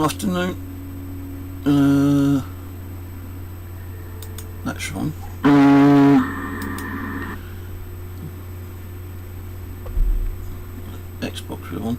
afternoon. That's wrong. Xbox we're on.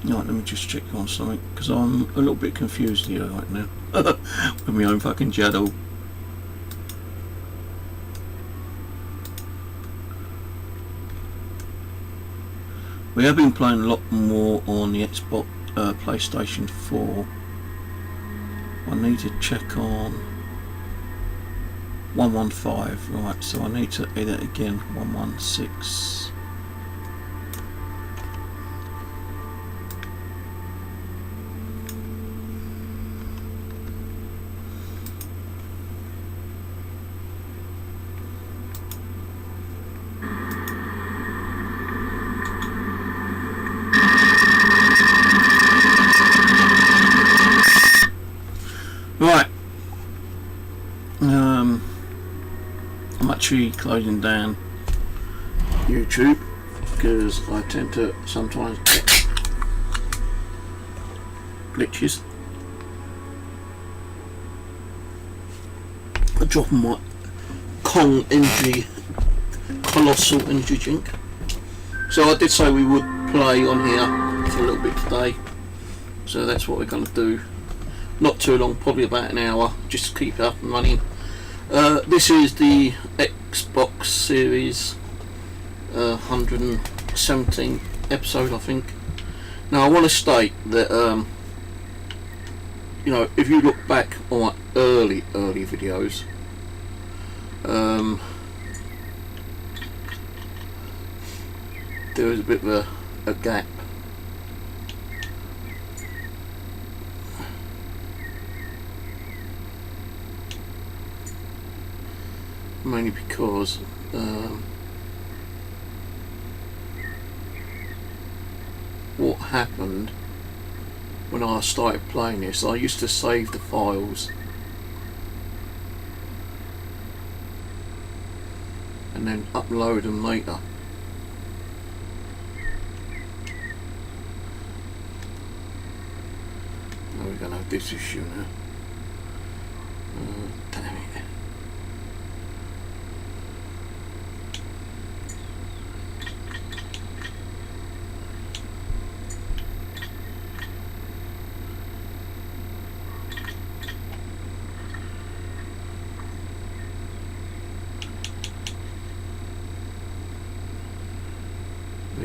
Right, let me just check on something, because I'm a little bit confused here right now with my own fucking shadow. We have been playing a lot more on the Xbox, PlayStation 4. I need to check on 115, right, so I need to edit again, 116. Right, I'm actually closing down YouTube because I tend to sometimes get glitches. I'm dropping my Kong Energy Colossal Energy Drink. So I did say we would play on here for a little bit today, so that's what we're going to do. Not too long, probably about an hour, just to keep it up and running. This is the Xbox Series 117 episode, I think. Now I want to state that you know, if you look back on my early videos, there was a bit of a gap. Mainly because what happened when I started playing this, I used to save the files and then upload them later. Now we're going to have this issue now. Damn it.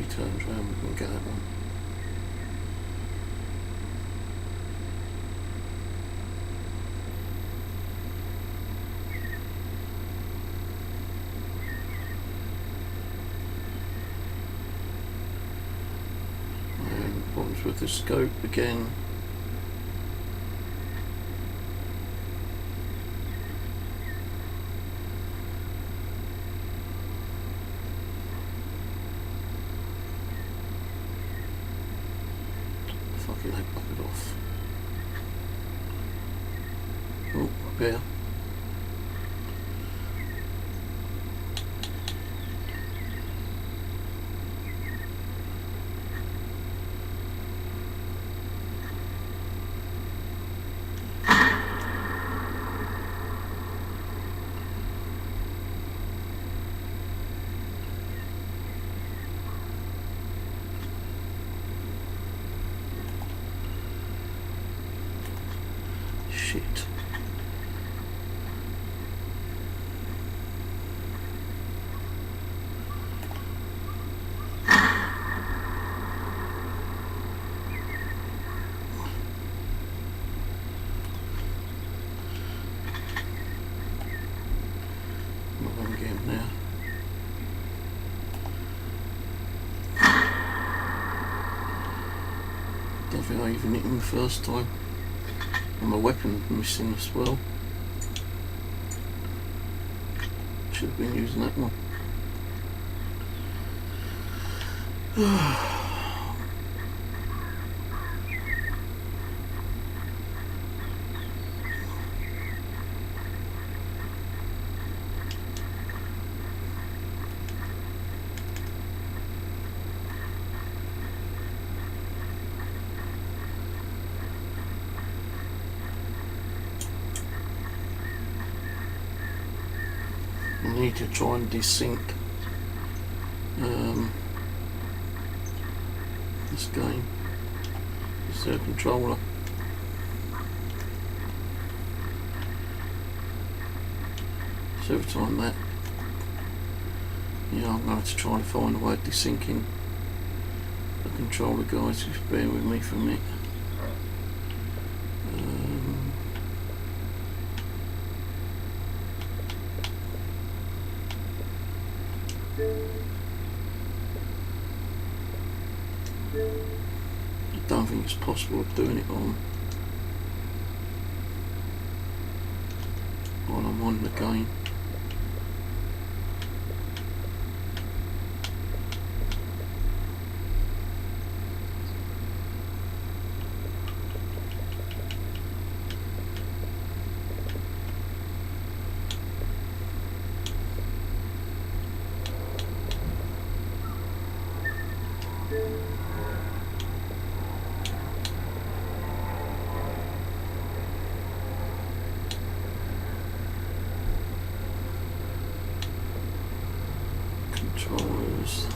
Turns around, we can get that one. And problems with the scope again. Fucking I buggered off. Oh, yeah. Shit. Not on game now. Don't think I even hit him the first time. And my weapon missing as well. Should have been using that one. I need to try and desync this game. It's their controller. So every time that, yeah, I'm going to have to try and find a way of desyncing the controller, guys. Just bear with me for a minute. I don't think it's possible of doing it on while I'm on the game. Controllers.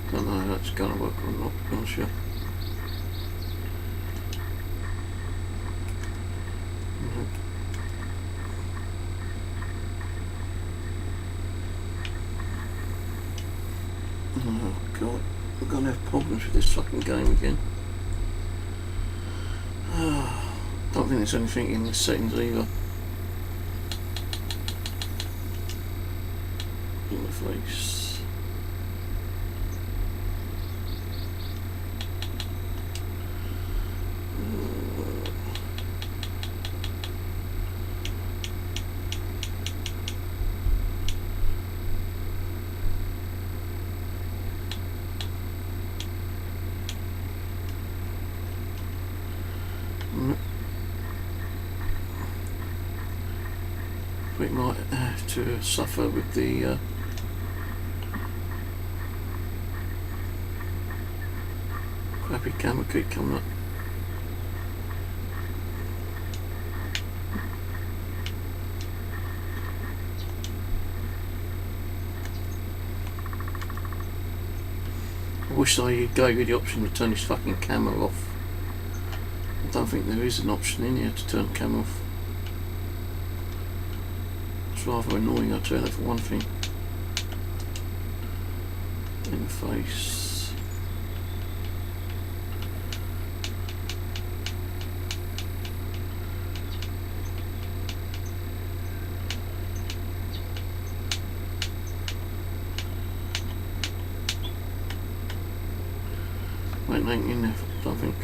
Don't know if that's going to work or not, to be honest with you. Oh god, we're going to have problems with this fucking game again. Don't think there's anything in the settings either. In the face. We might have to suffer with the crappy camera keep coming up. I wish they gave you the option to turn this fucking camera off. I don't think there is an option in here to turn the camera off. It's rather annoying, I'll tell you that for one thing. Interface. Ain't in there, I don't think.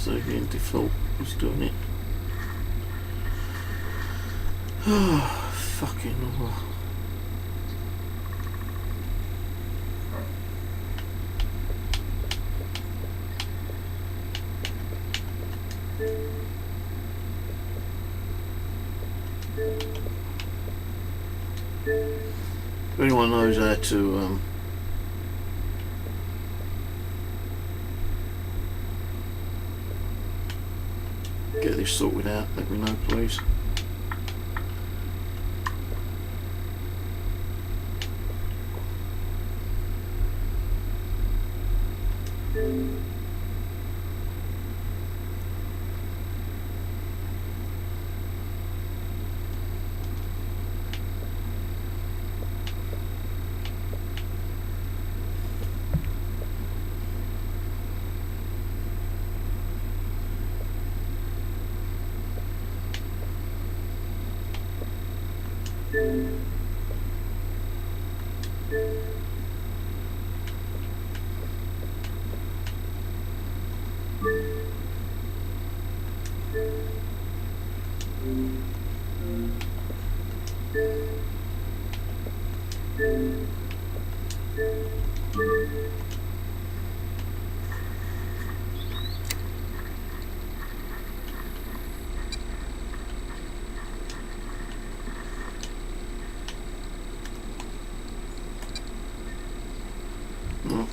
So again, default is doing it. Oh, fucking hell. If anyone knows how to get this sorted out, let me know please.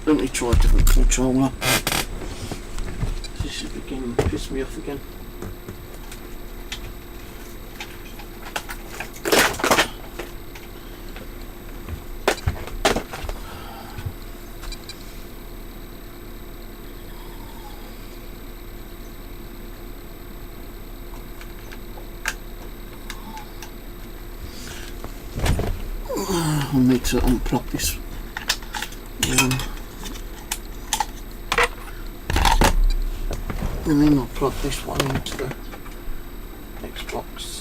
Let me try a different controller. This is beginning to piss me off again. I'll need to unplug this. And then I'll plug this one into the Xbox.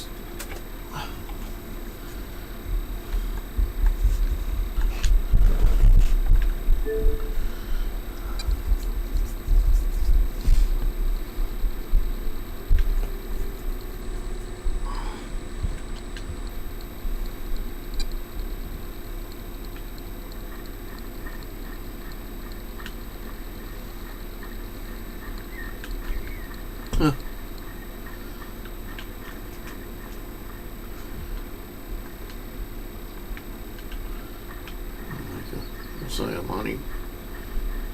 So I'm only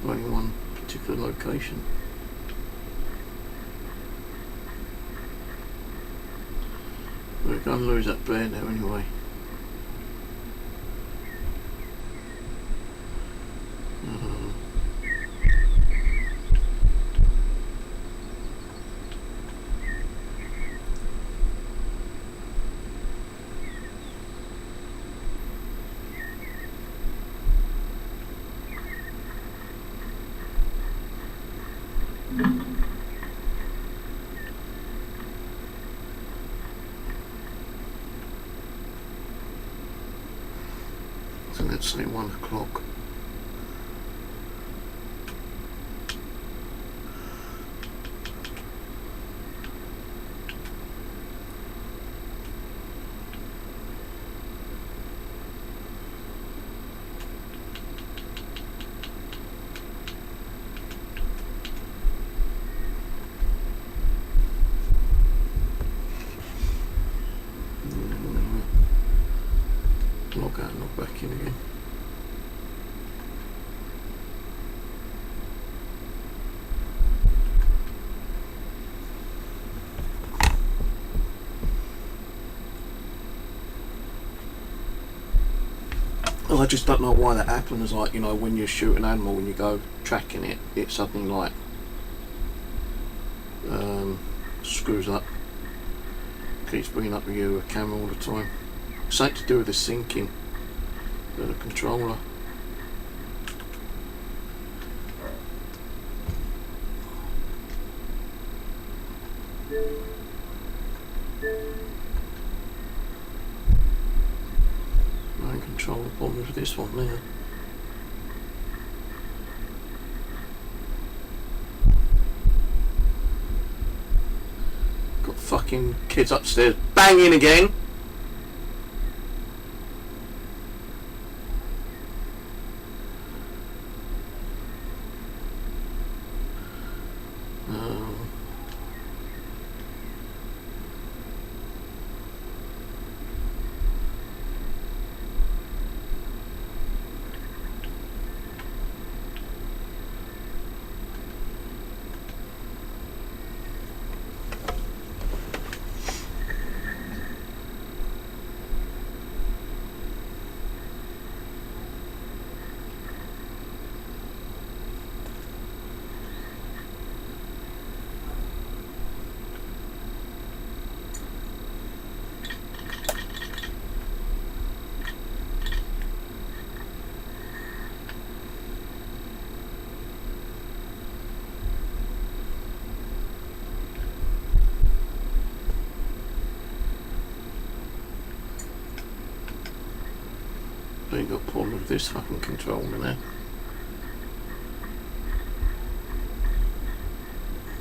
one particular location. We're going to lose that bear now anyway. So let's say 1 o'clock. Log out and log back in again. I just don't know why that happens, like, you know, when you shoot an animal, when you go tracking it, it suddenly like screws up, keeps bringing up your camera all the time. Something to do with the syncing of the controller. I can control the problems with this one now. fucking kids upstairs banging again. I ain't got a problem with this fucking controller now.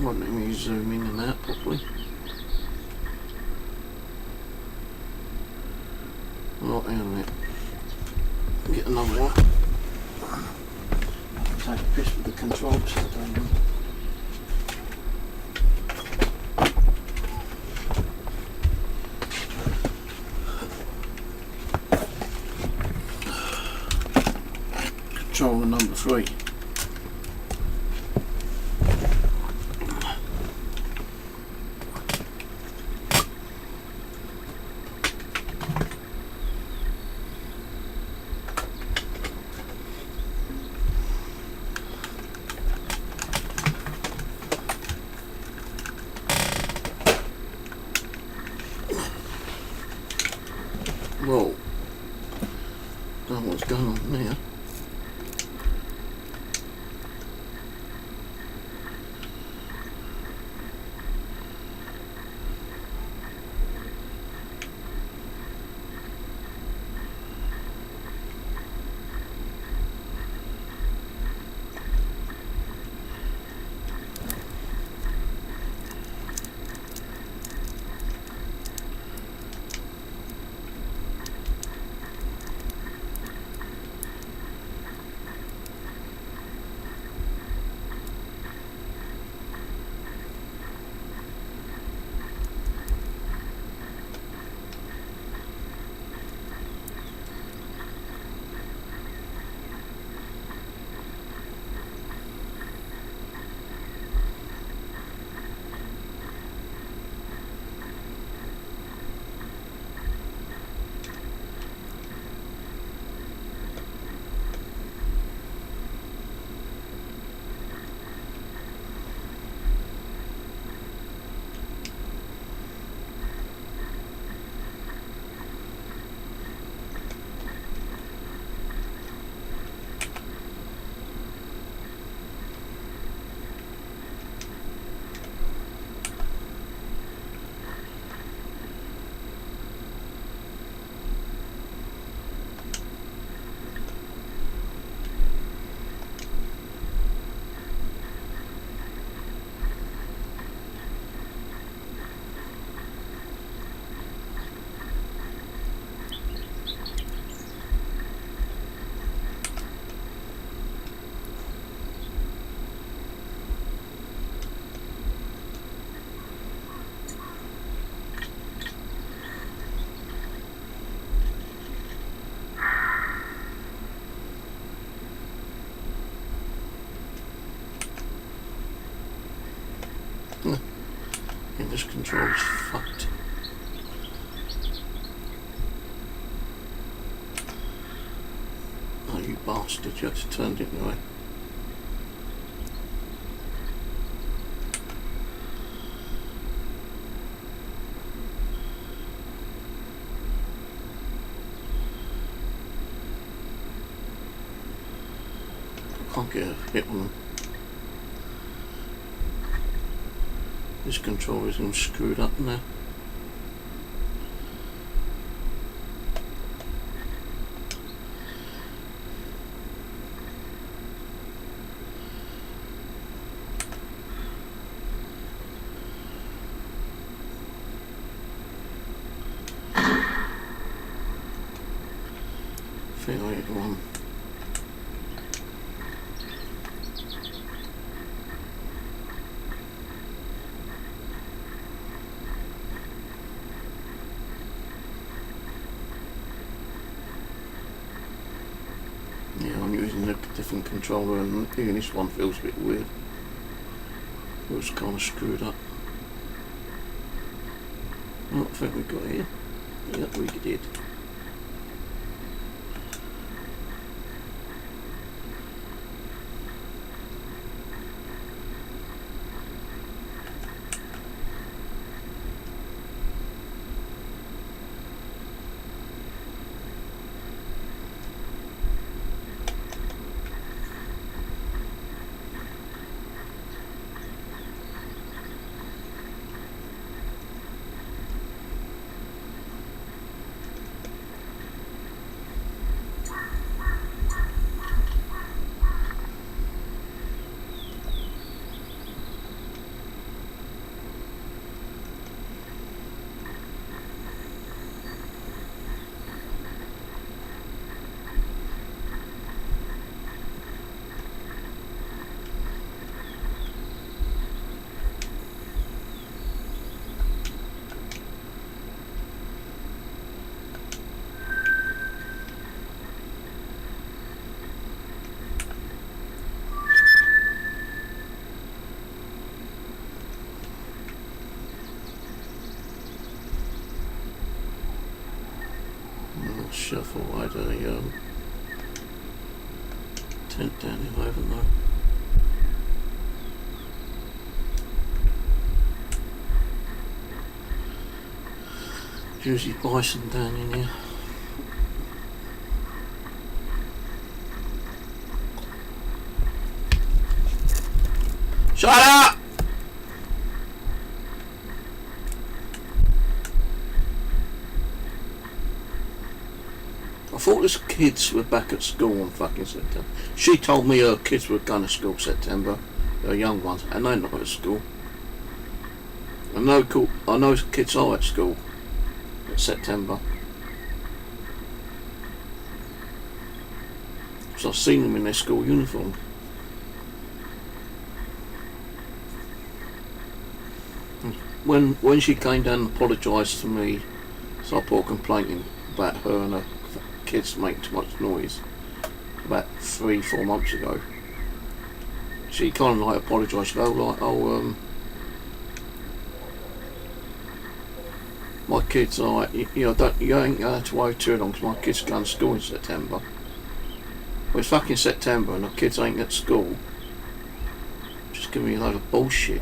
Won't let me zoom in and out properly. Right, hang on a minute. Get another one. Take a piss with the controls. Controller number 3. Whoa. Don't know what's going on there. Yeah, this control's fucked. Oh, you bastard, you actually turned it anyway. I can't get a hit on them. This controller is all screwed up now. updated one. Yeah, I'm using a different controller and even this one feels a bit weird. It was kind of screwed up. What I think we got here? Yep, we did. Shuffle, I had a tent down here, I haven't though. Usually bison down in here. Shut up! I thought the kids were back at school on fucking September. She told me her kids were going to school September, her young ones, and they're not at school. I know kids are at school at September. So I've seen them in their school uniform. When she came down and apologised to me, so I put a complaint in about her and her kids make too much noise about 3-4 months ago. She kind of like apologised, my kids are like, you ain't going to have to worry too long because my kids are going to school in September. Well, it's fucking September and the kids ain't at school. Just give me a load of bullshit.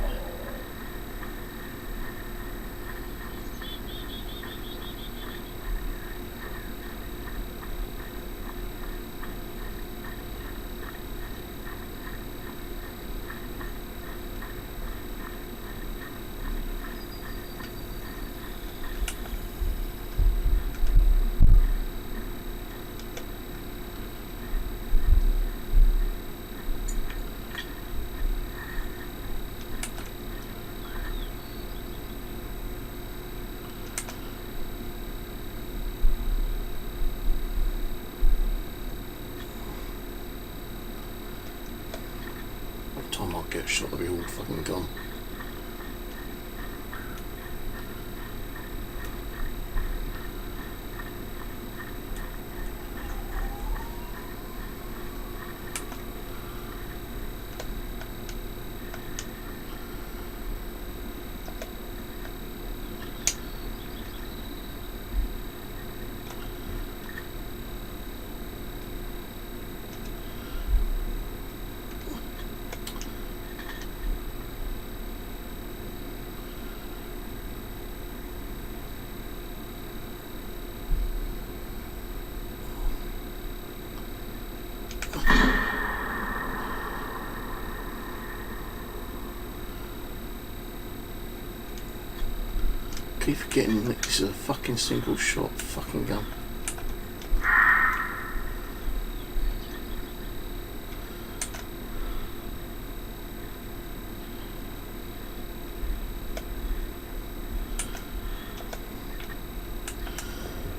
Time I get shot, I'll be all fucking gone. Keep forgetting that this is a fucking single shot fucking gun.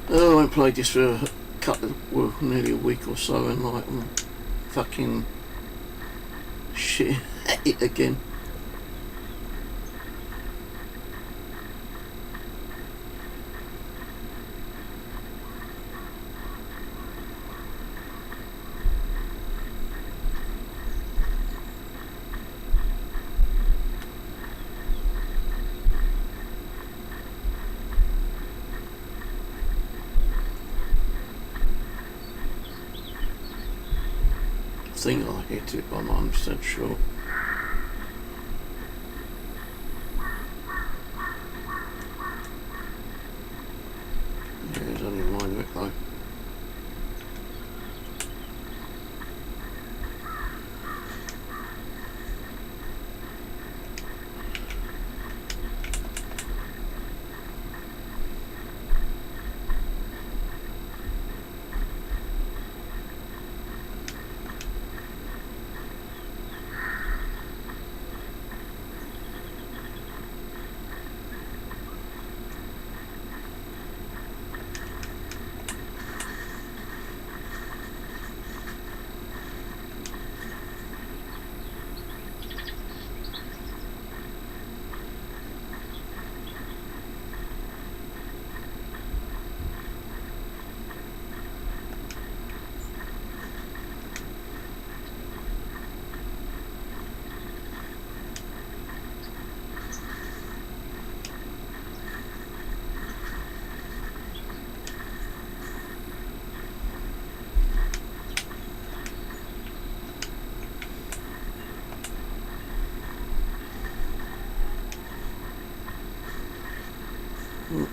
Oh, I won't play this for well, nearly a week or so, and like I'm fucking shit at it again. I think I hit it, but I'm not 100% sure. Yeah, there's only a minor bit though.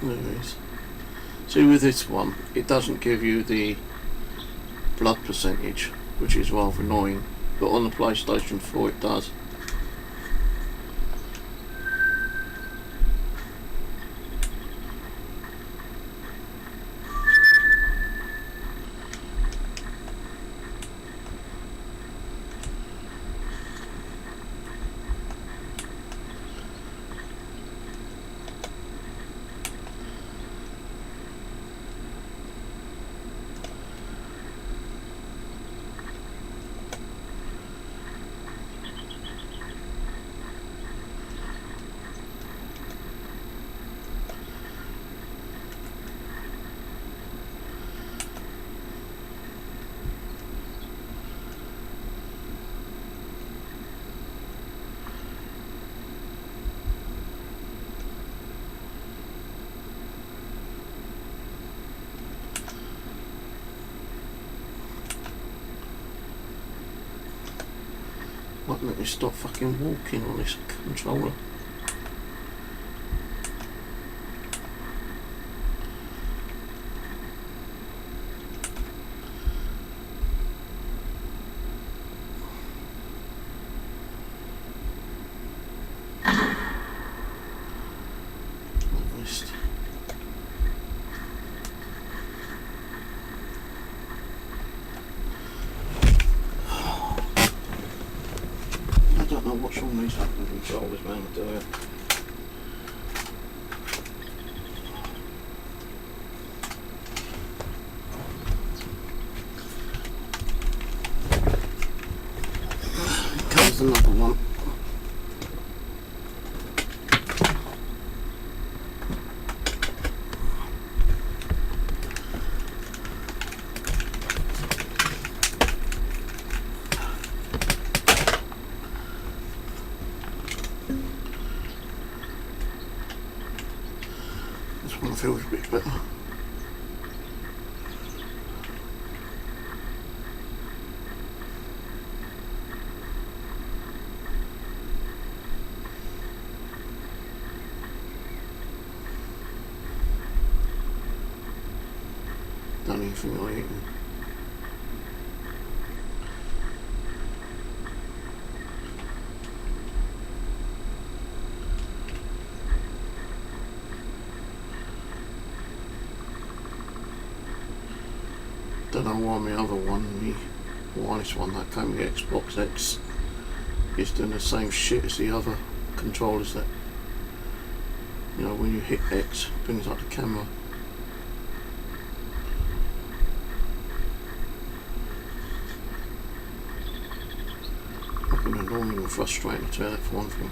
There it is. See, with this one, it doesn't give you the blood percentage, which is rather annoying, but on the PlayStation 4 it does. Won't let me stop fucking walking on this controller. I don't know what's wrong with these fucking controllers, man, I tell you. Here comes another one. This one feels a bit better. Done anything I eaten. Don't know why my other one, the wireless one that came with the Xbox X, is doing the same shit as the other controllers that, you know, when you hit X, it brings up the camera. annoying and frustrating to that for one thing.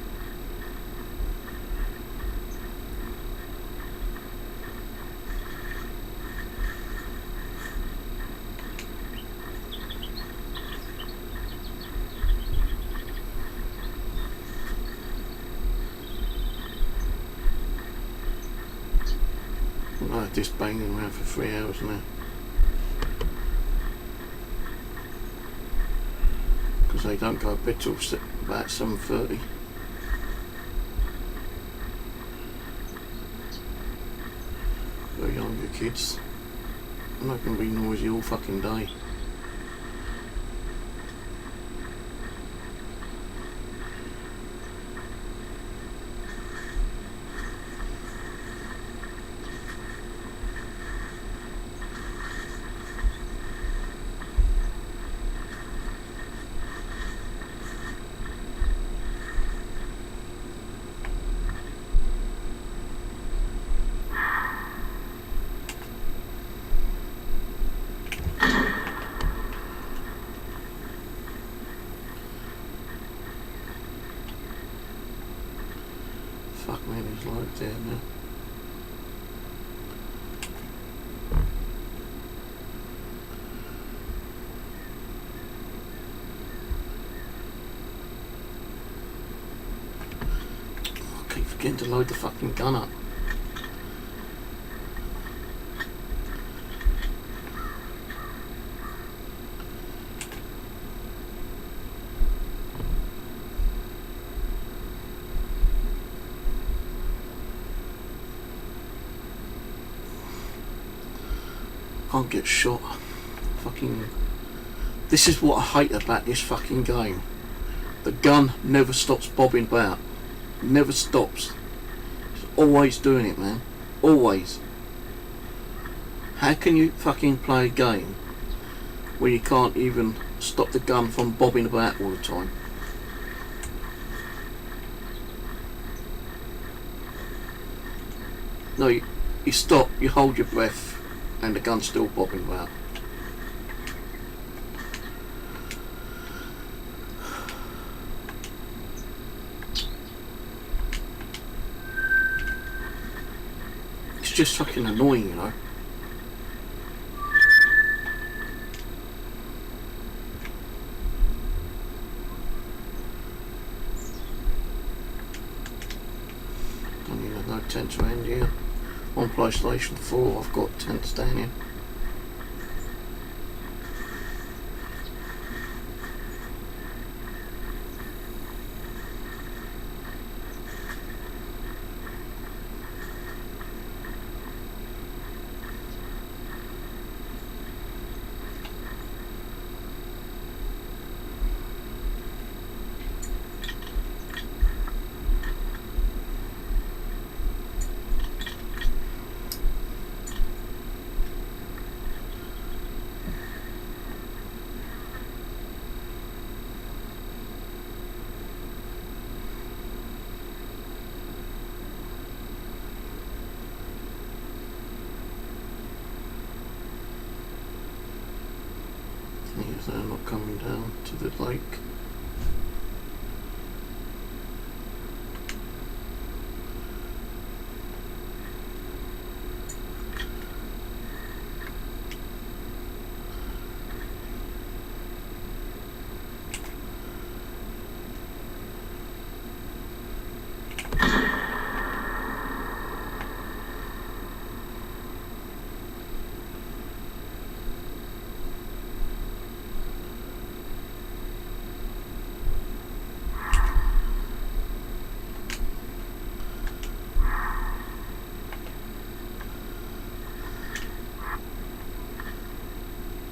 I had this banging around for 3 hours now. Because they don't go to bed till about 7:30. The younger kids. I'm not going to be noisy all fucking day. Fuck man, there's loads there now. I keep forgetting to load the fucking gun up. Can't get shot. Fucking. This is what I hate about this fucking game. The gun never stops bobbing about. Never stops. It's always doing it, man. Always. How can you fucking play a game where you can't even stop the gun from bobbing about all the time? No, you stop, you hold your breath, and the gun's still bobbing about. It's just fucking annoying, you know. Don't need no tents around here. On PlayStation 4 I've got tents down here. They're not coming down to the lake.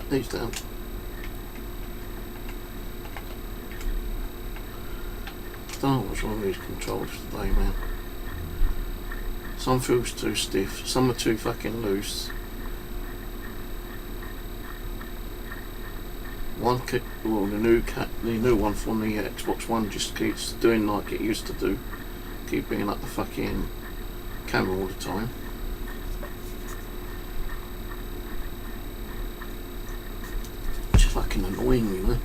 These down. Don't know what's wrong with these controls today, man. Some feels too stiff, some are too fucking loose. Well, the new one from the Xbox One just keeps doing like it used to do. Keep bringing up the fucking camera all the time. Fucking annoying, you know.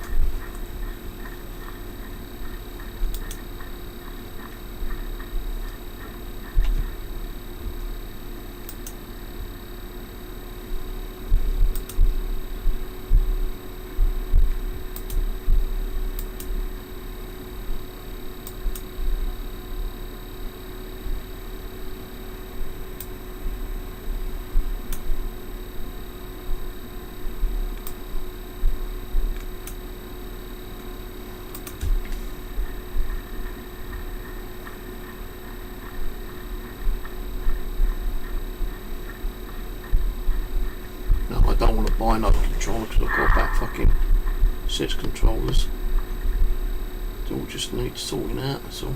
buy another controller because I've got about fucking 6 controllers. They all just need sorting out, that's all.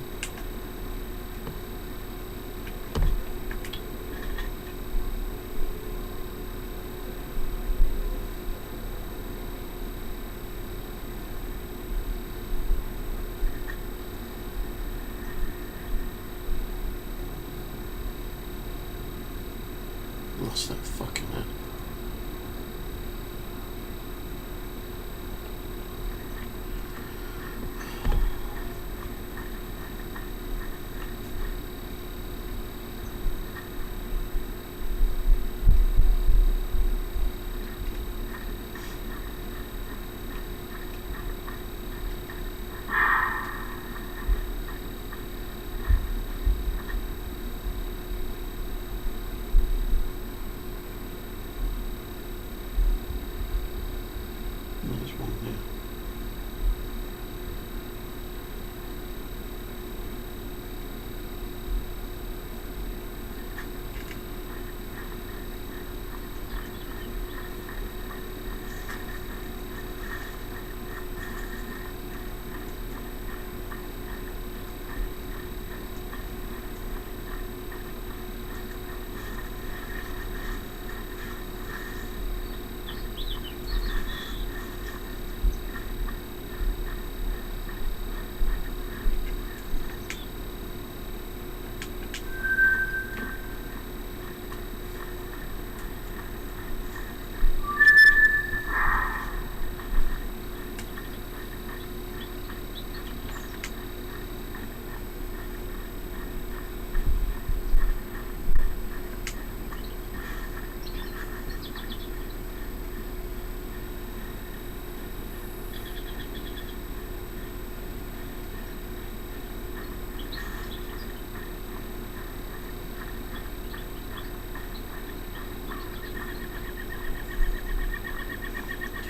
What's that fucking head? There's one there.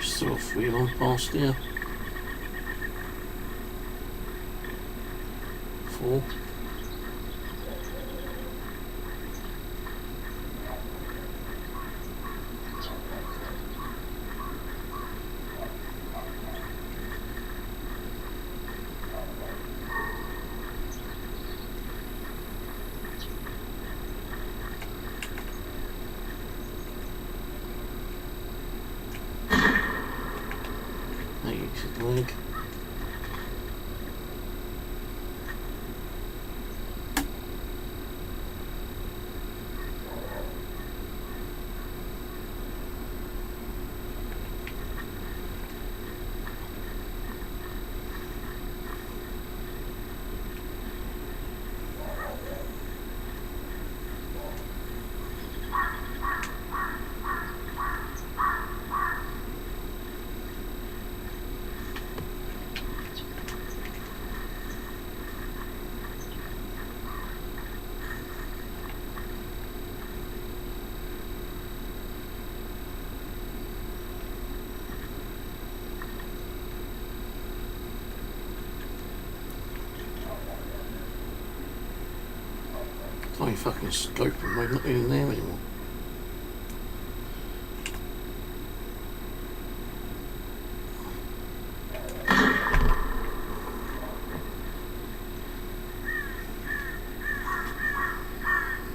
Sort of wheel on past here. 4. Leg. Oh, you fucking scope and we're not even there anymore.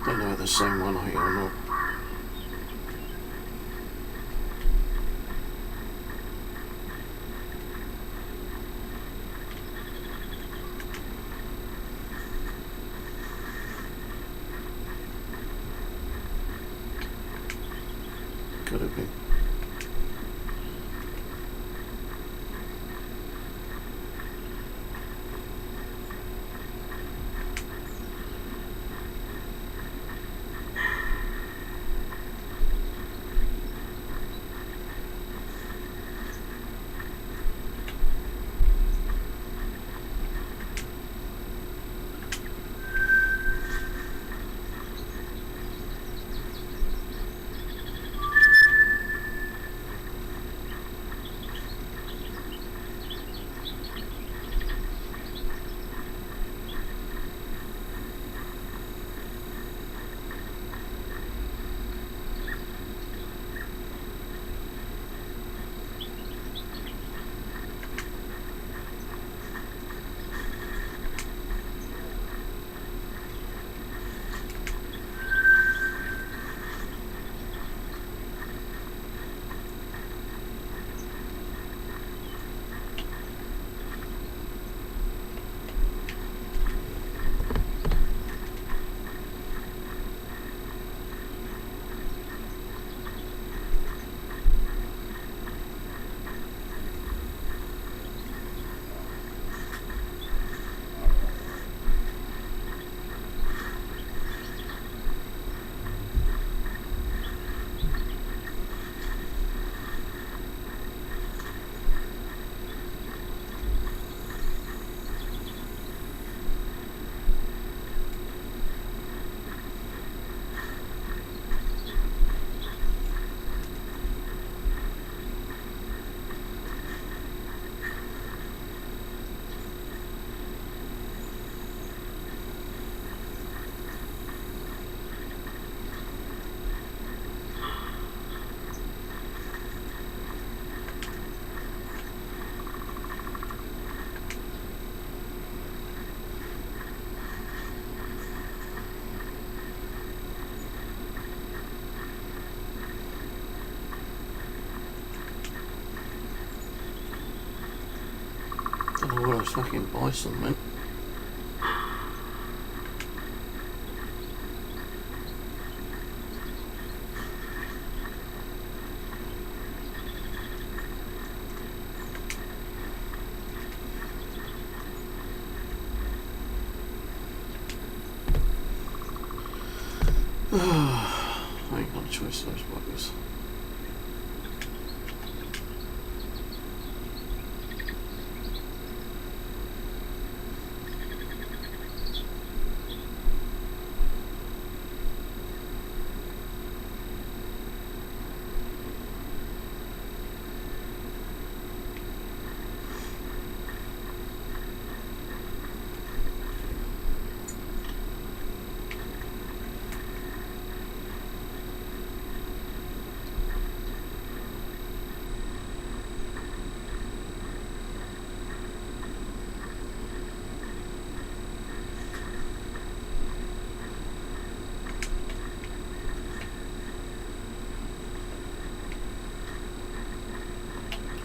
Don't know if the same one here or not. Could have been. Don't know where those fucking bison went. I ain't got a choice, those buggers.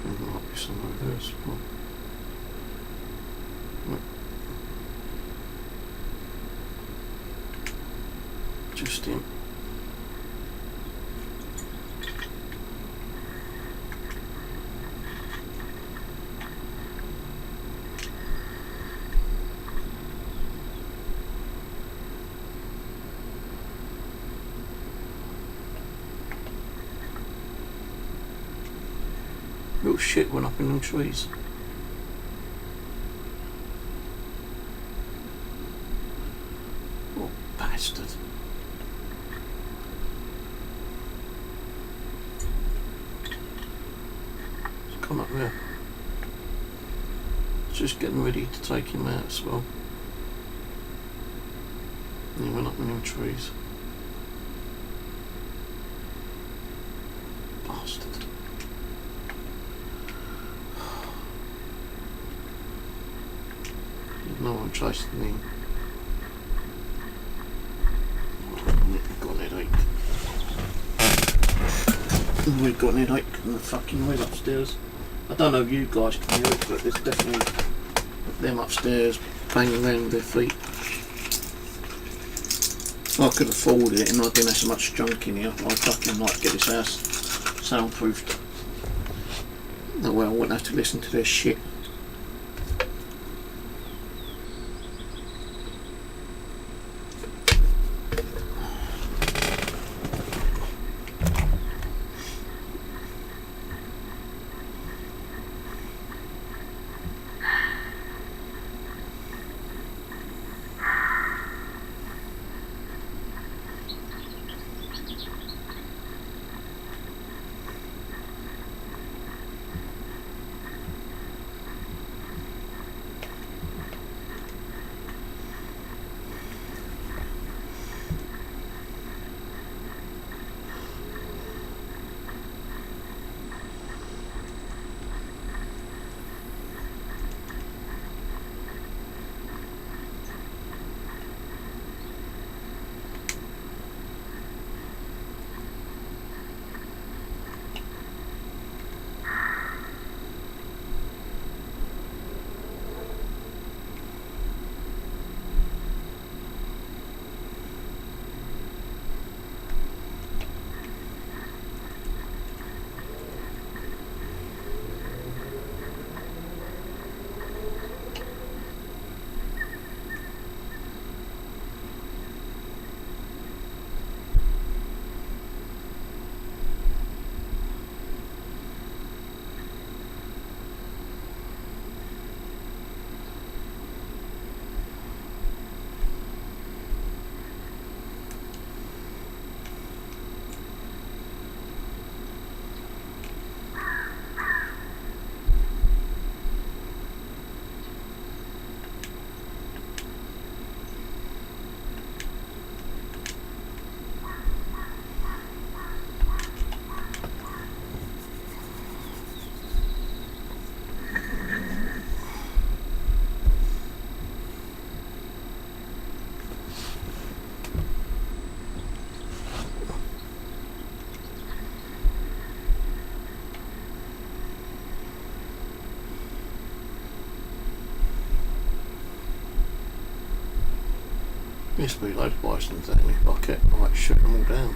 There might be some over there as well. Just him. Little shit went up in them trees. Oh, bastard. He's come up there. Just getting ready to take him out as well. And he went up in them trees. Bastard. No one chasing him. We've got an headache. We've got an headache and the fucking noise upstairs. I don't know if you guys can hear it, but there's definitely them upstairs banging around with their feet. I could afford it and I didn't have so much junk in here. I'd fucking like to get this house soundproofed. That way I wouldn't have to listen to their shit. Used to be loads of bisons down here, but I kept like shooting them all down.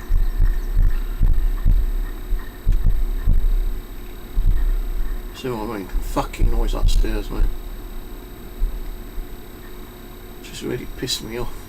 See what I mean? Fucking noise upstairs, man. Just really pissed me off.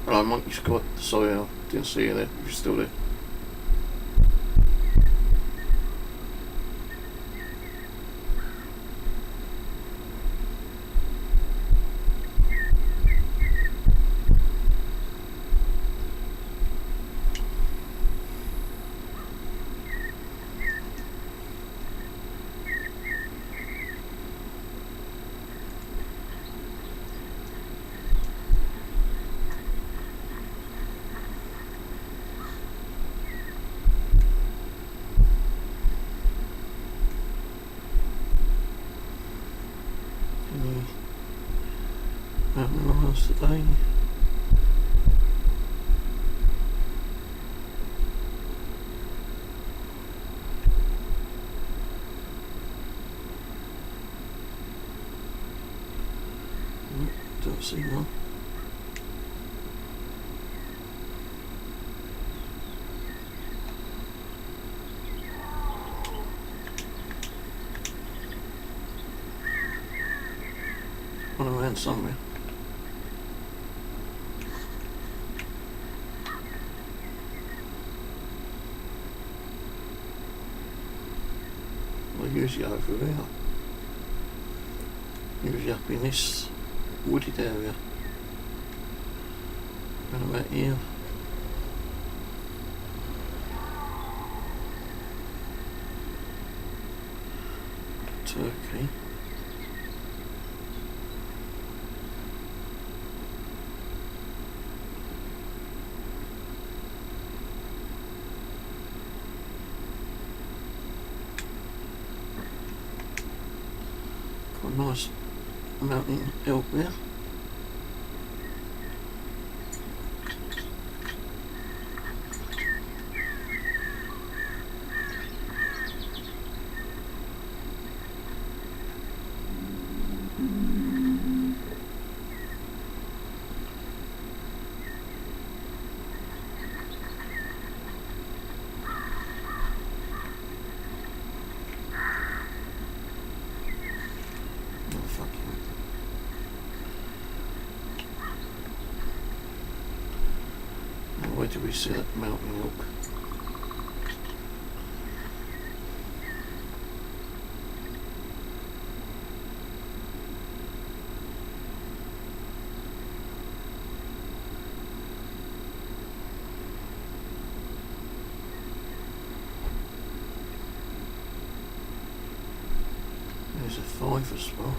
Hello, Monkey Scott. Sorry, I didn't see you there. You're still there. Today. Don't see one. One around somewhere. Usually over here. Usually up in this wooded area. And about here. Turkey. Nice mountain elk there. Where do we see that mountain elk? There's a 5 as well.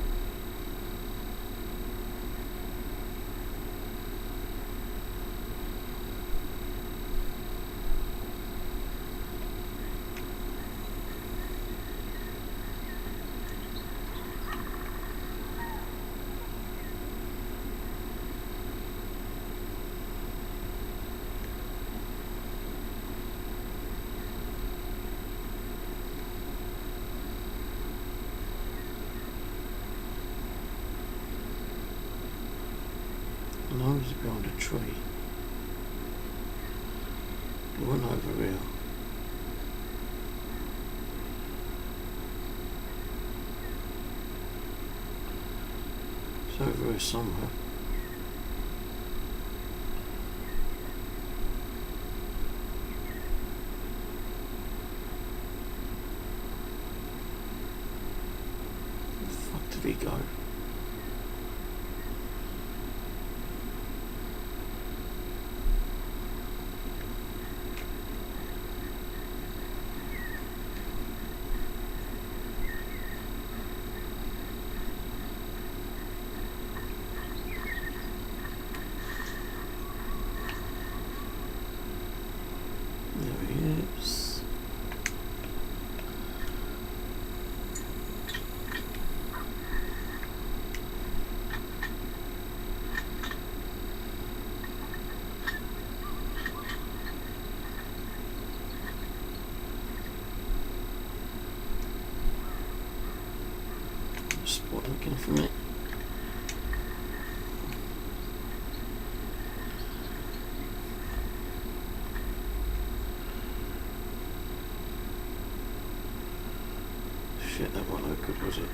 No, it's behind a tree. It went over here. It's over here somewhere. Where the fuck did he go? that's what I'm looking for it. Shit, that wasn't no good, was it?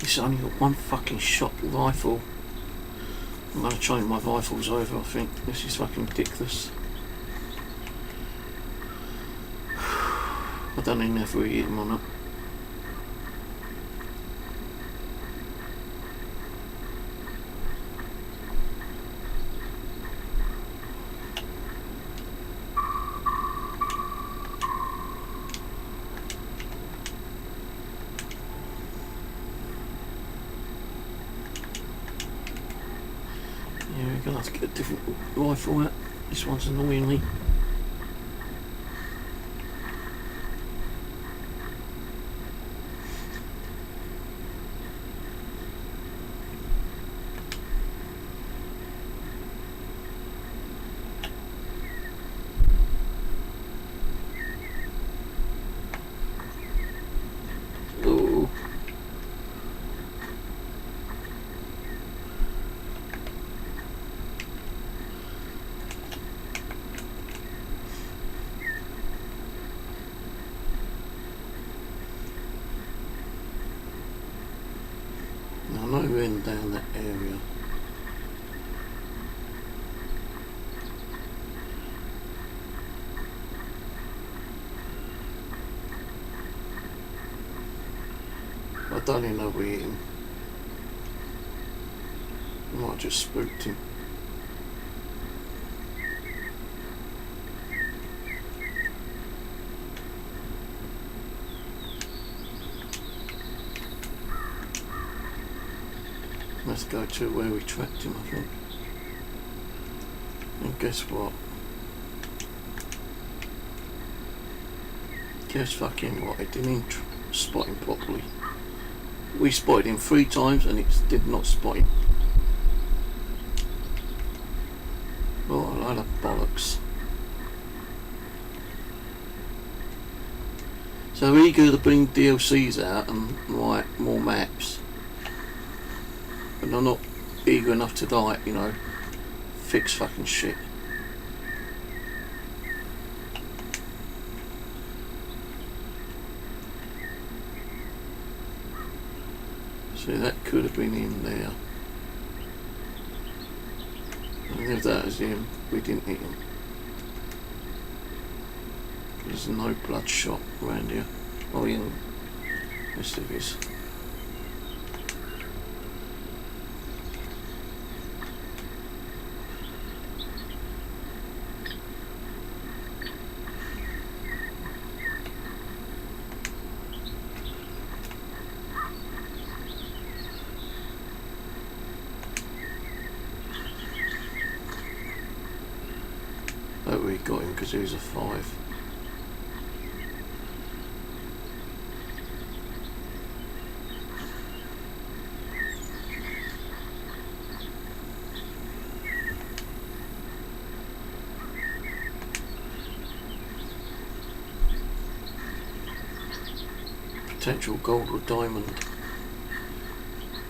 It's only got one fucking shot rifle. I'm gonna change my rifles over, I think. This is fucking ridiculous. I don't even know if we hit him or not. We're gonna have to get a different rifle out. This one's annoying me. I know we're in down that area. I don't even know we're in. I might have just spooked him. Let's go to where we tracked him, I think. And guess what? Guess fucking what? It didn't even spot him properly. We spotted him 3 times and it did not spot him. Oh, a load of bollocks. So we're eager to bring DLCs out and write more maps. But I'm not eager enough to like, you know, fix fucking shit. See, that could have been him there. And if that was him, we didn't hit him. There's no bloodshot around here. Oh, yeah, yes there is. Oh, we got him because he was a 5. Potential gold or diamond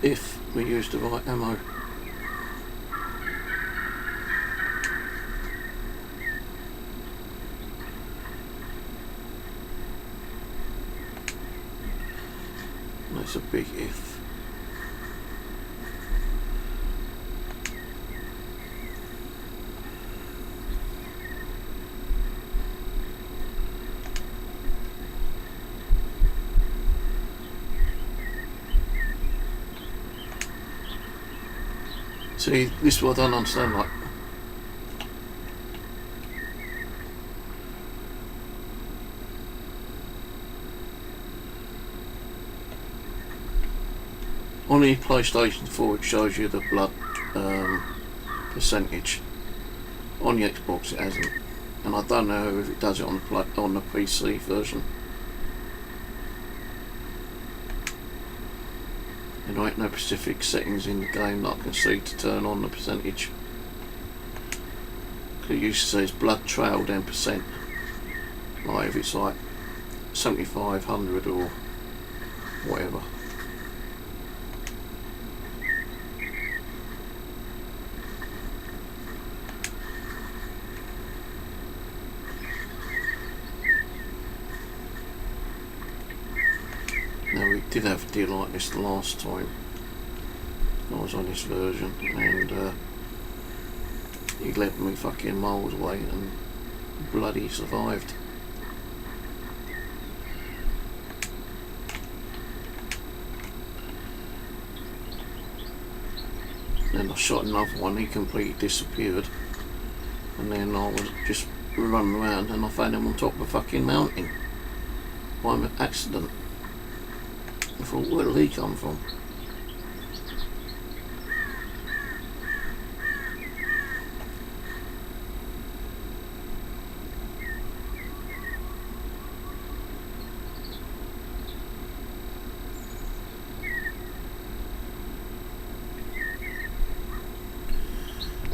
if we use the right ammo. That's a big if. See, this is what I don't understand, like. On the PlayStation 4 it shows you the blood percentage. On the Xbox it hasn't. And I don't know if it does it on the PC version. There ain't no specific settings in the game that I can see to turn on the percentage. It used to say it's blood trail then percent. Like if it's like 75, 100 or whatever. Now we did have a deal like this the last time I was on this version, and he led me fucking miles away and bloody survived. Then I shot another one, he completely disappeared, and then I was just running around and I found him on top of a fucking mountain by an accident. I thought, where did he come from?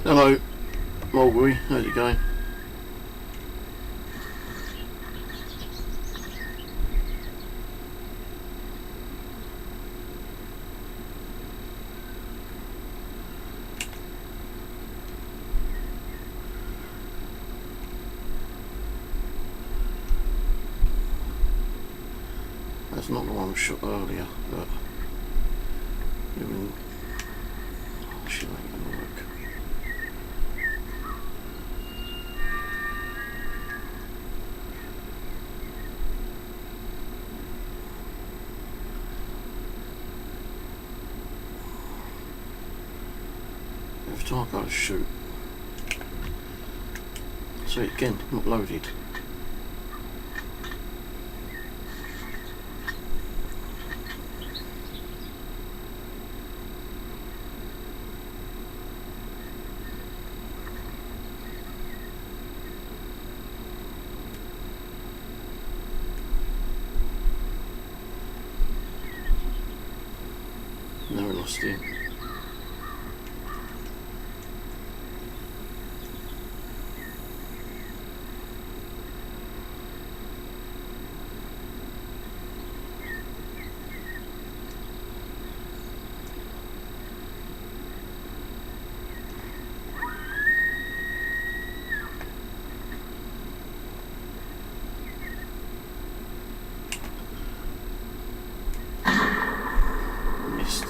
Hello, Mulberry, how's it going? That's not the one I shot earlier, but even shit ain't gonna work. Every time I go to shoot, so again, not loaded. Now we lost him. Missed.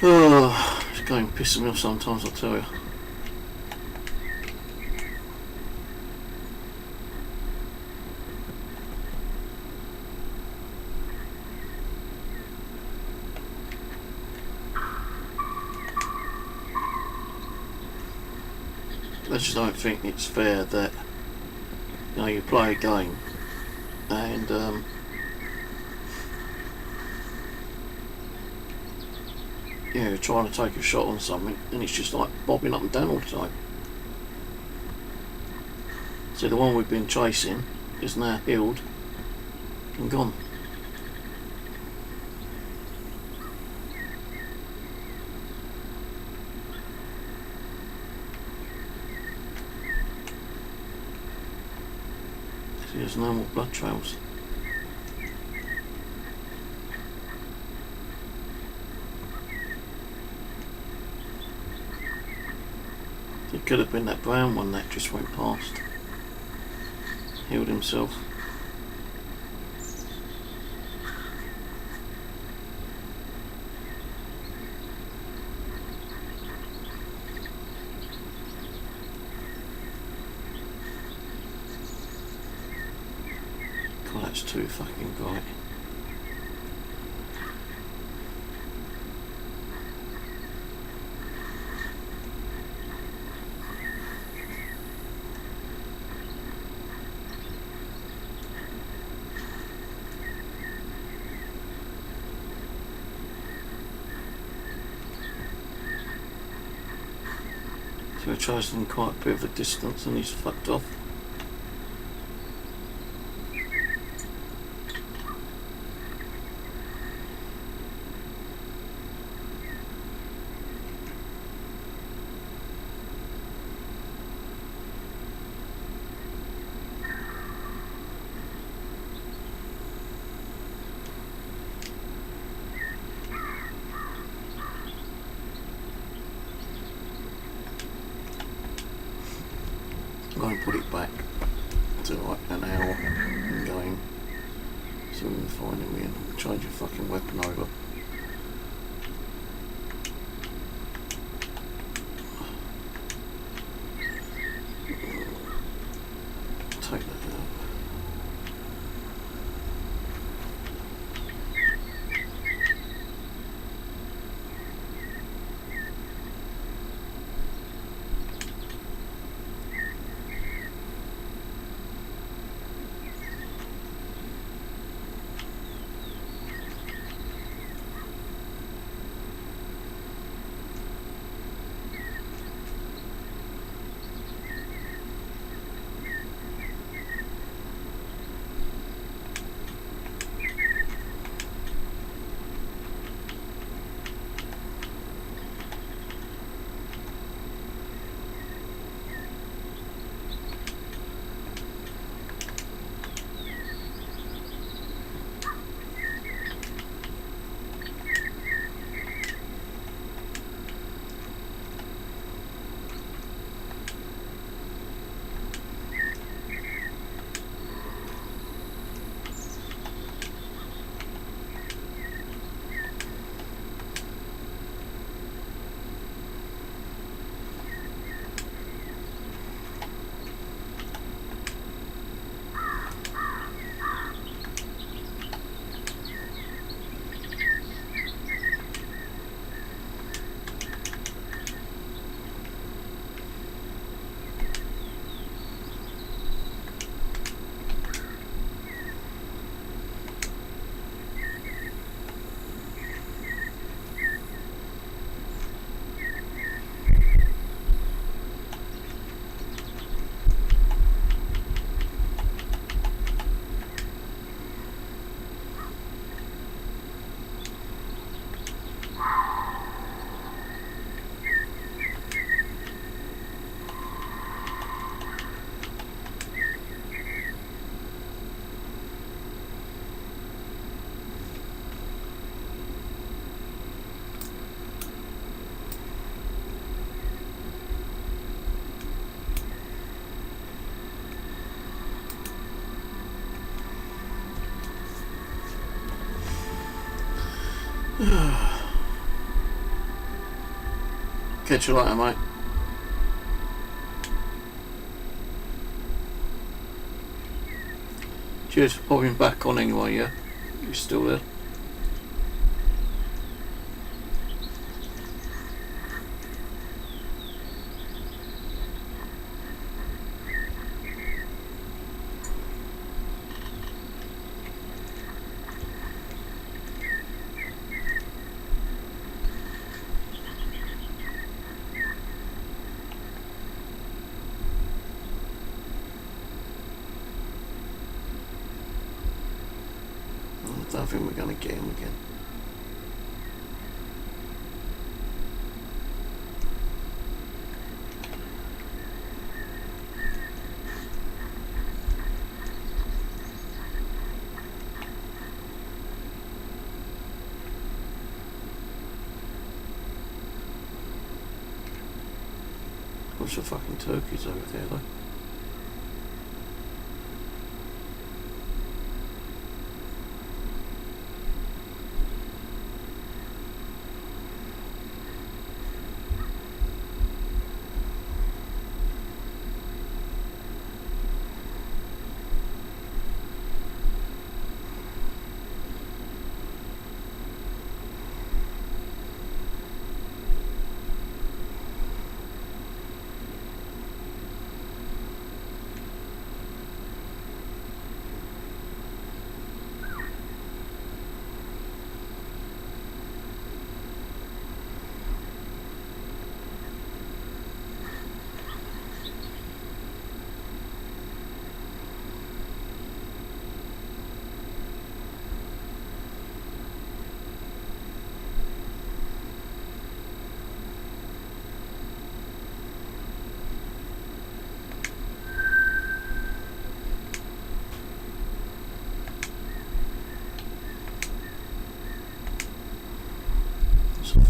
Oh, it's going pissing me off sometimes, I tell you. I just don't think it's fair that, you know, you play a game and yeah, you're trying to take a shot on something and it's just like bobbing up and down all the time. So the one we've been chasing is now healed and gone. See, there's no more blood trails. It could have been that brown one that just went past. Healed himself. Well, that's too fucking bright. So I charged him quite a bit of a distance and he's fucked off. I'm going to put it back to like an hour and going so we can find him again and change your fucking weapon over. Take that out. Catch you later, mate. Cheers for popping back on anyway, yeah? You still there? I don't think we're going to get him again. Bunch of fucking turkeys over there though.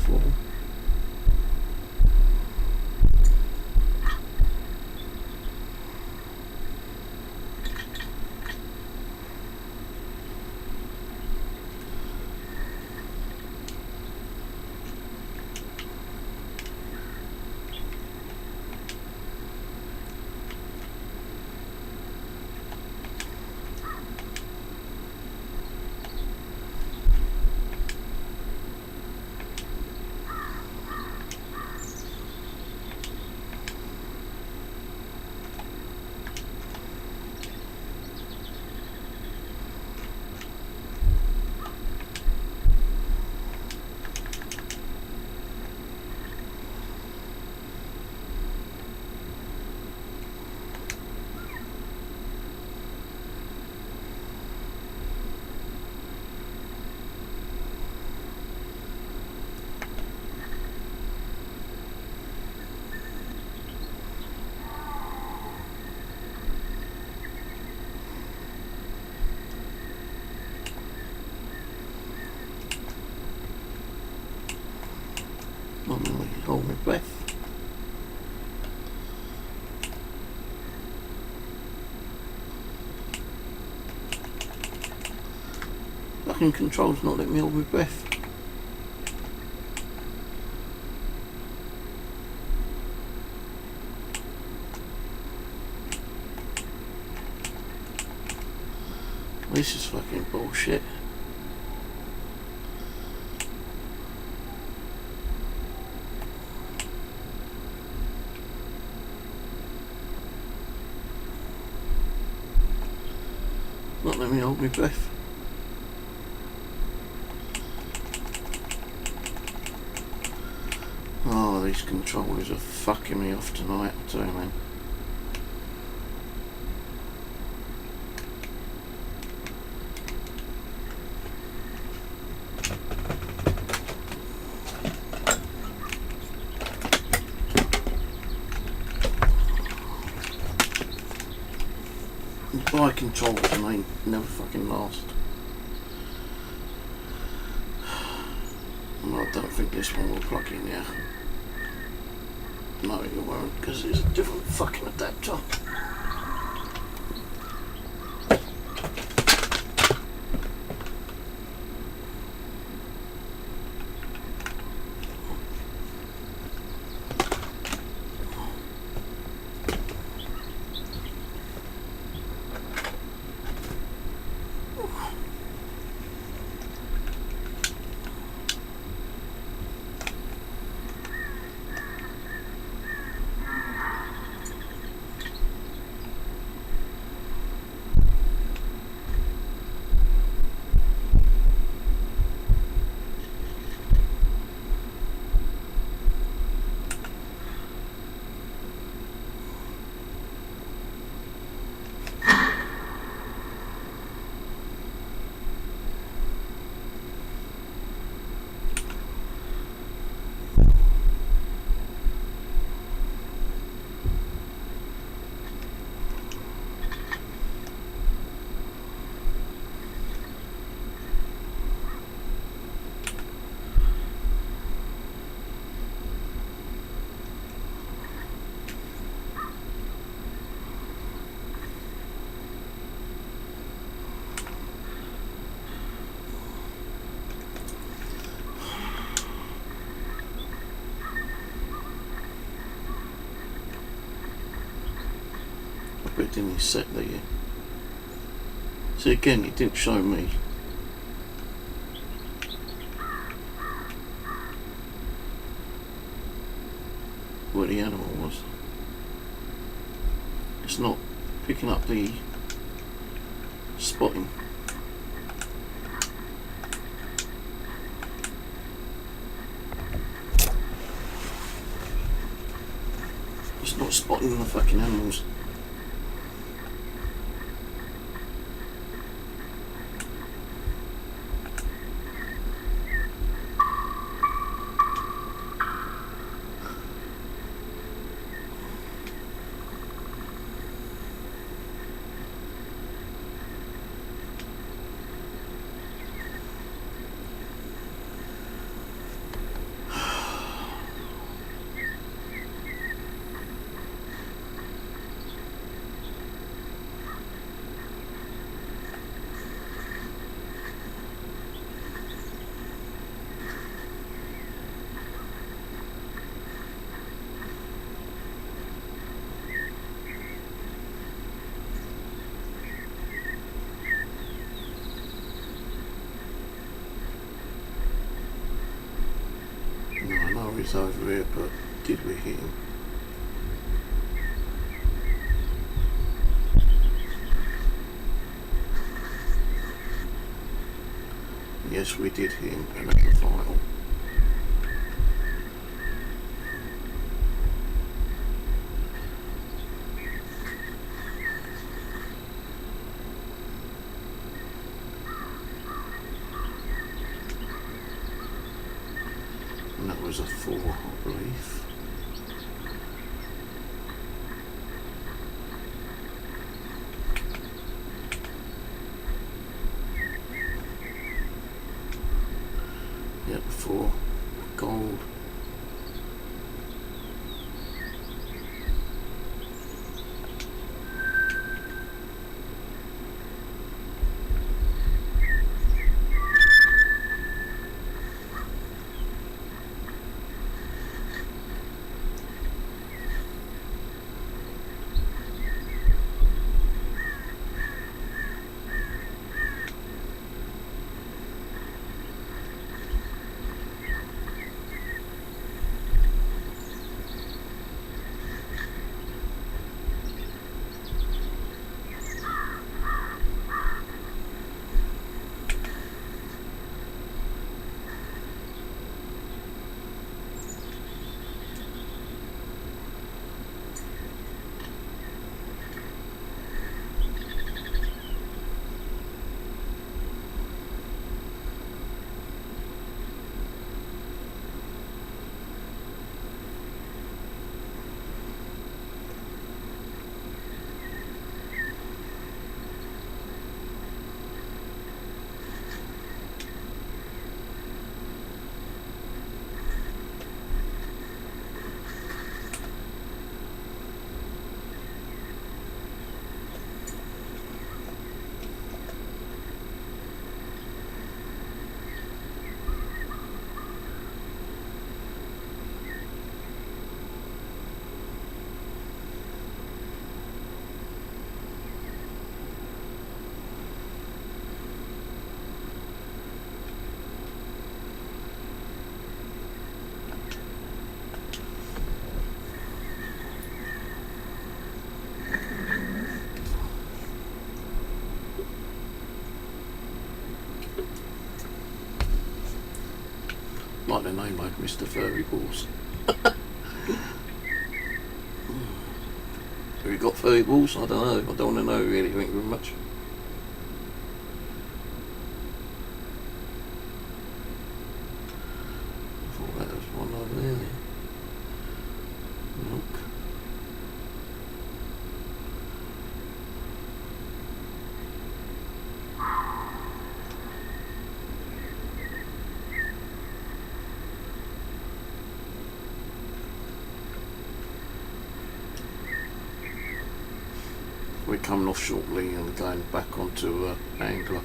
before. Not really hold my breath. Fucking control's not letting me hold my breath. This is fucking bullshit. Not letting me hold my breath. Oh, these controllers are fucking me off tonight, I tell you, man. Buy controllers and they never fucking last. And I don't think this one will plug in here. No, it won't, because it's a different fucking adapter. But it didn't set there yet. See, again, it didn't show me. Where the animal was. It's not picking up the spotting. It's not spotting the fucking animals. he's over here, but did we hit him? Yes, we did hit him, and that's the final. And that was a 4, I believe. Yep, 4 gold. Like the name, like Mr. Furry Balls. Have you got furry balls? I don't know. I don't want to know really. Thank you very much. I thought that was one over there. Look. We're coming off shortly and going back onto Angler.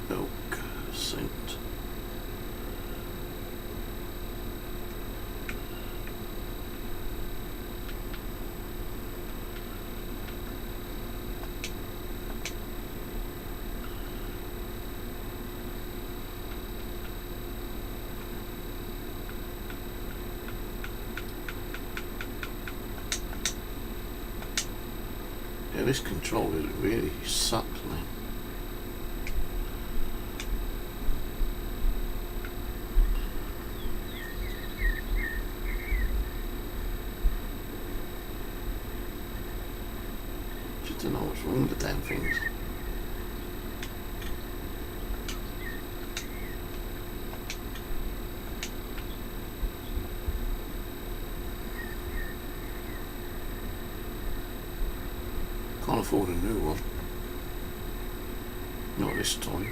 Elk scent. Yeah, this controller really sucks, man. Just don't know what's wrong with the damn things. Can't afford a new one. Not this time.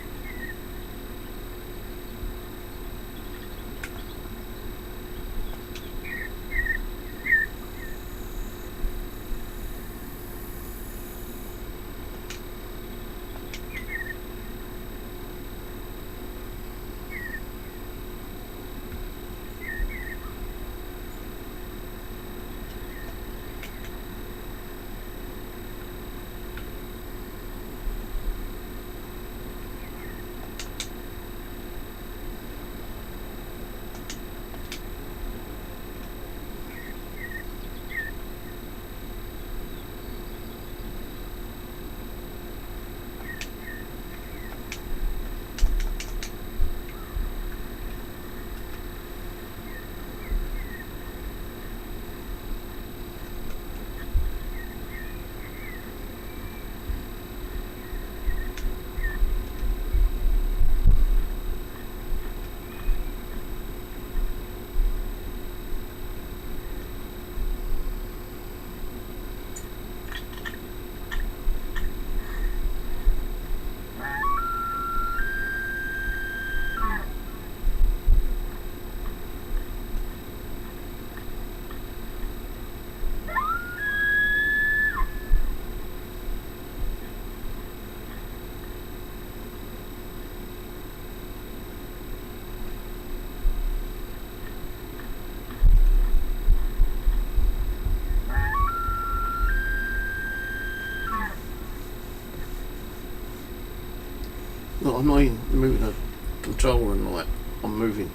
No, I'm not even moving the controller and all that. I'm moving.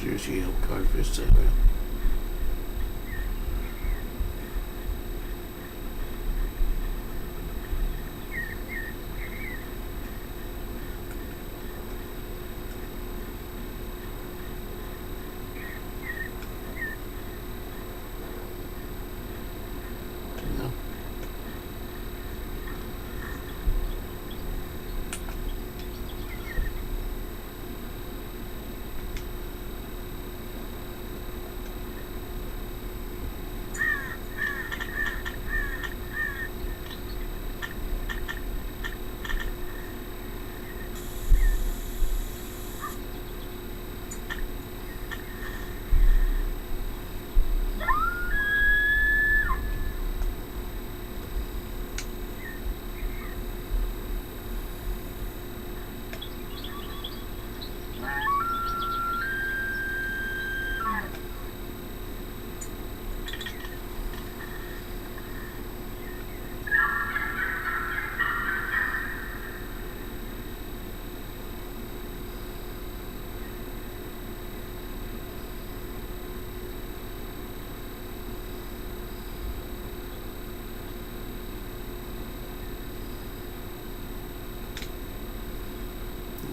Usually I'll go for this area.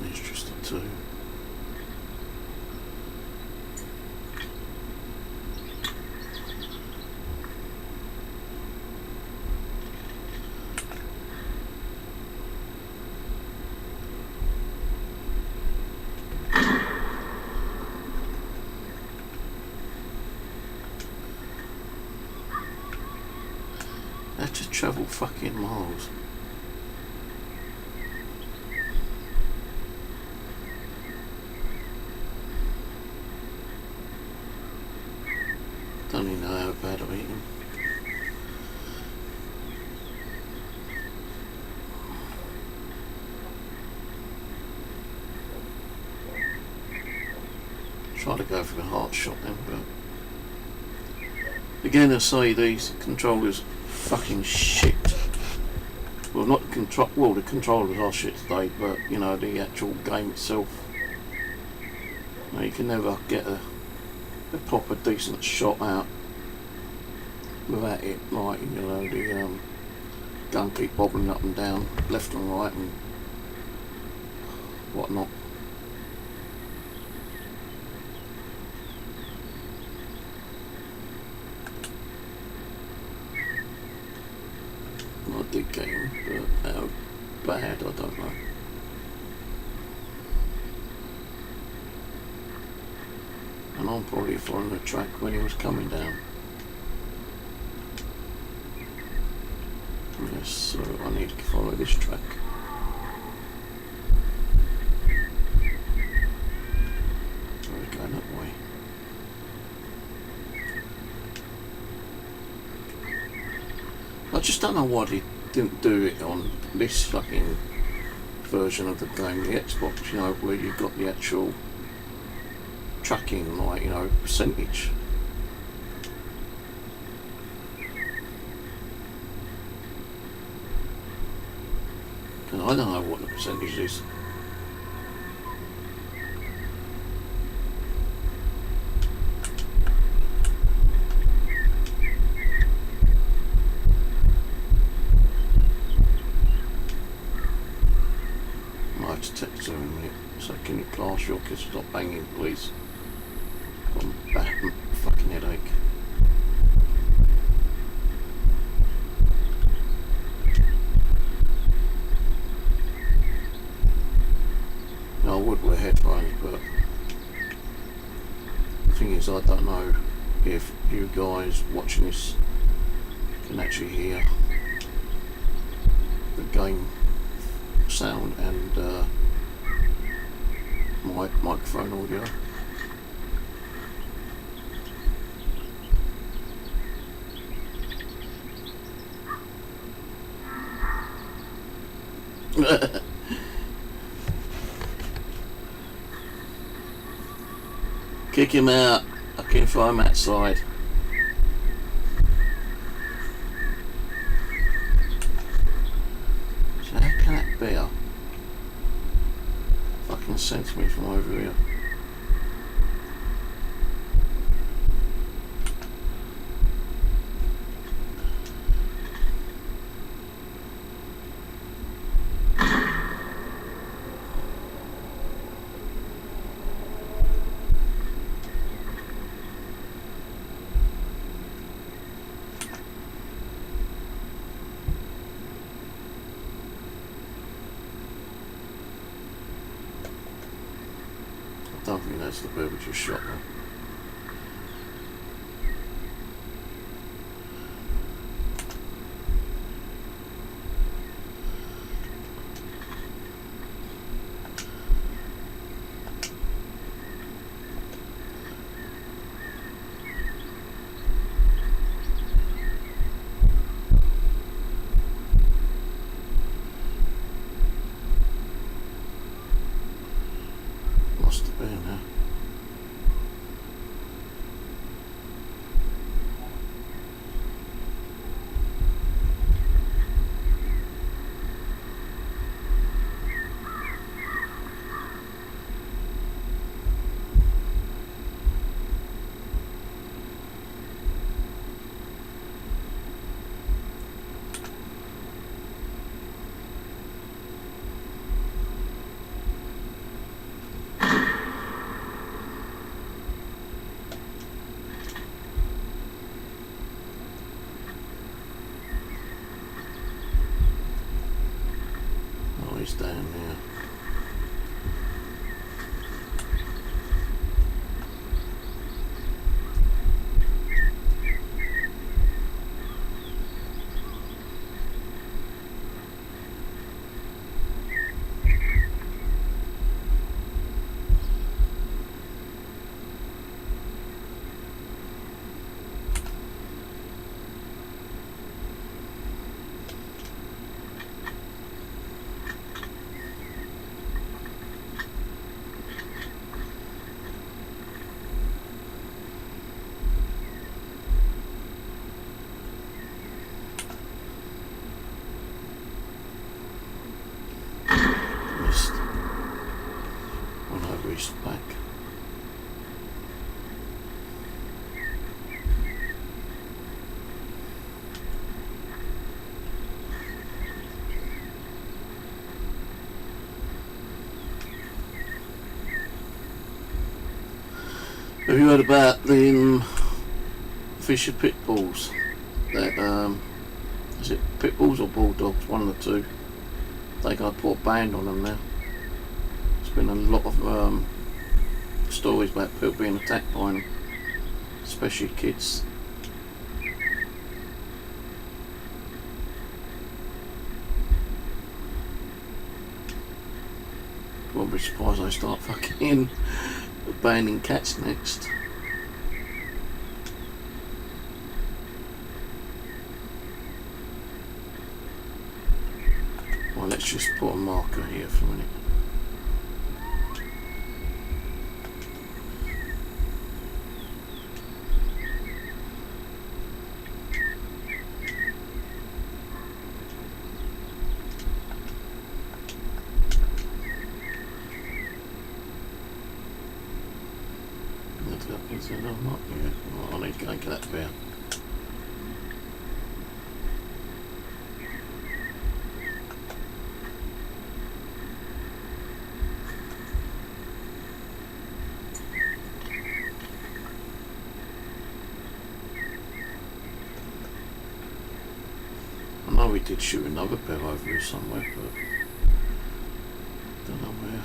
Interesting too. I had to travel fucking miles. Don't even know how bad I'm eating. Try to go for the heart shot then, but again I say these controllers fucking shit. Well, not the control. Well, the controllers are shit today, but you know the actual game itself. You can never get a proper decent shot out without it, like, you know, the gun keep bobbling up and down, left and right and whatnot. Not a good game, but how bad, I don't know. I'm probably following the track when he was coming down. Yes, so I need to follow this track. We're going that way. I just don't know why they didn't do it on this fucking version of the game, the Xbox, you know, where you've got the actual tracking, like, you know, percentage. And I don't know what the percentage is. I have to text her in a minute. So can you class your kids stop banging, please? Got a bad fucking headache. I would wear headphones, but the thing is, I don't know if you guys watching this can actually hear the game sound and microphone audio. Kick him out. I can throw him outside. So how can that be? Fucking sent me from over here. I don't think that's the bird we just shot though. Must have been, huh? He's down there. Missed. Went over his back. Have you heard about the Fisher pit bulls? That is it pit bulls or bulldogs? One of the two. They got to put a ban on them now. There's been a lot of stories about people being attacked by them, especially kids. Won't be surprised they start fucking banning cats next. Well, let's just put a marker here for a minute. I need to go and get that bear. I know we did shoot another bear over here somewhere, but don't know where.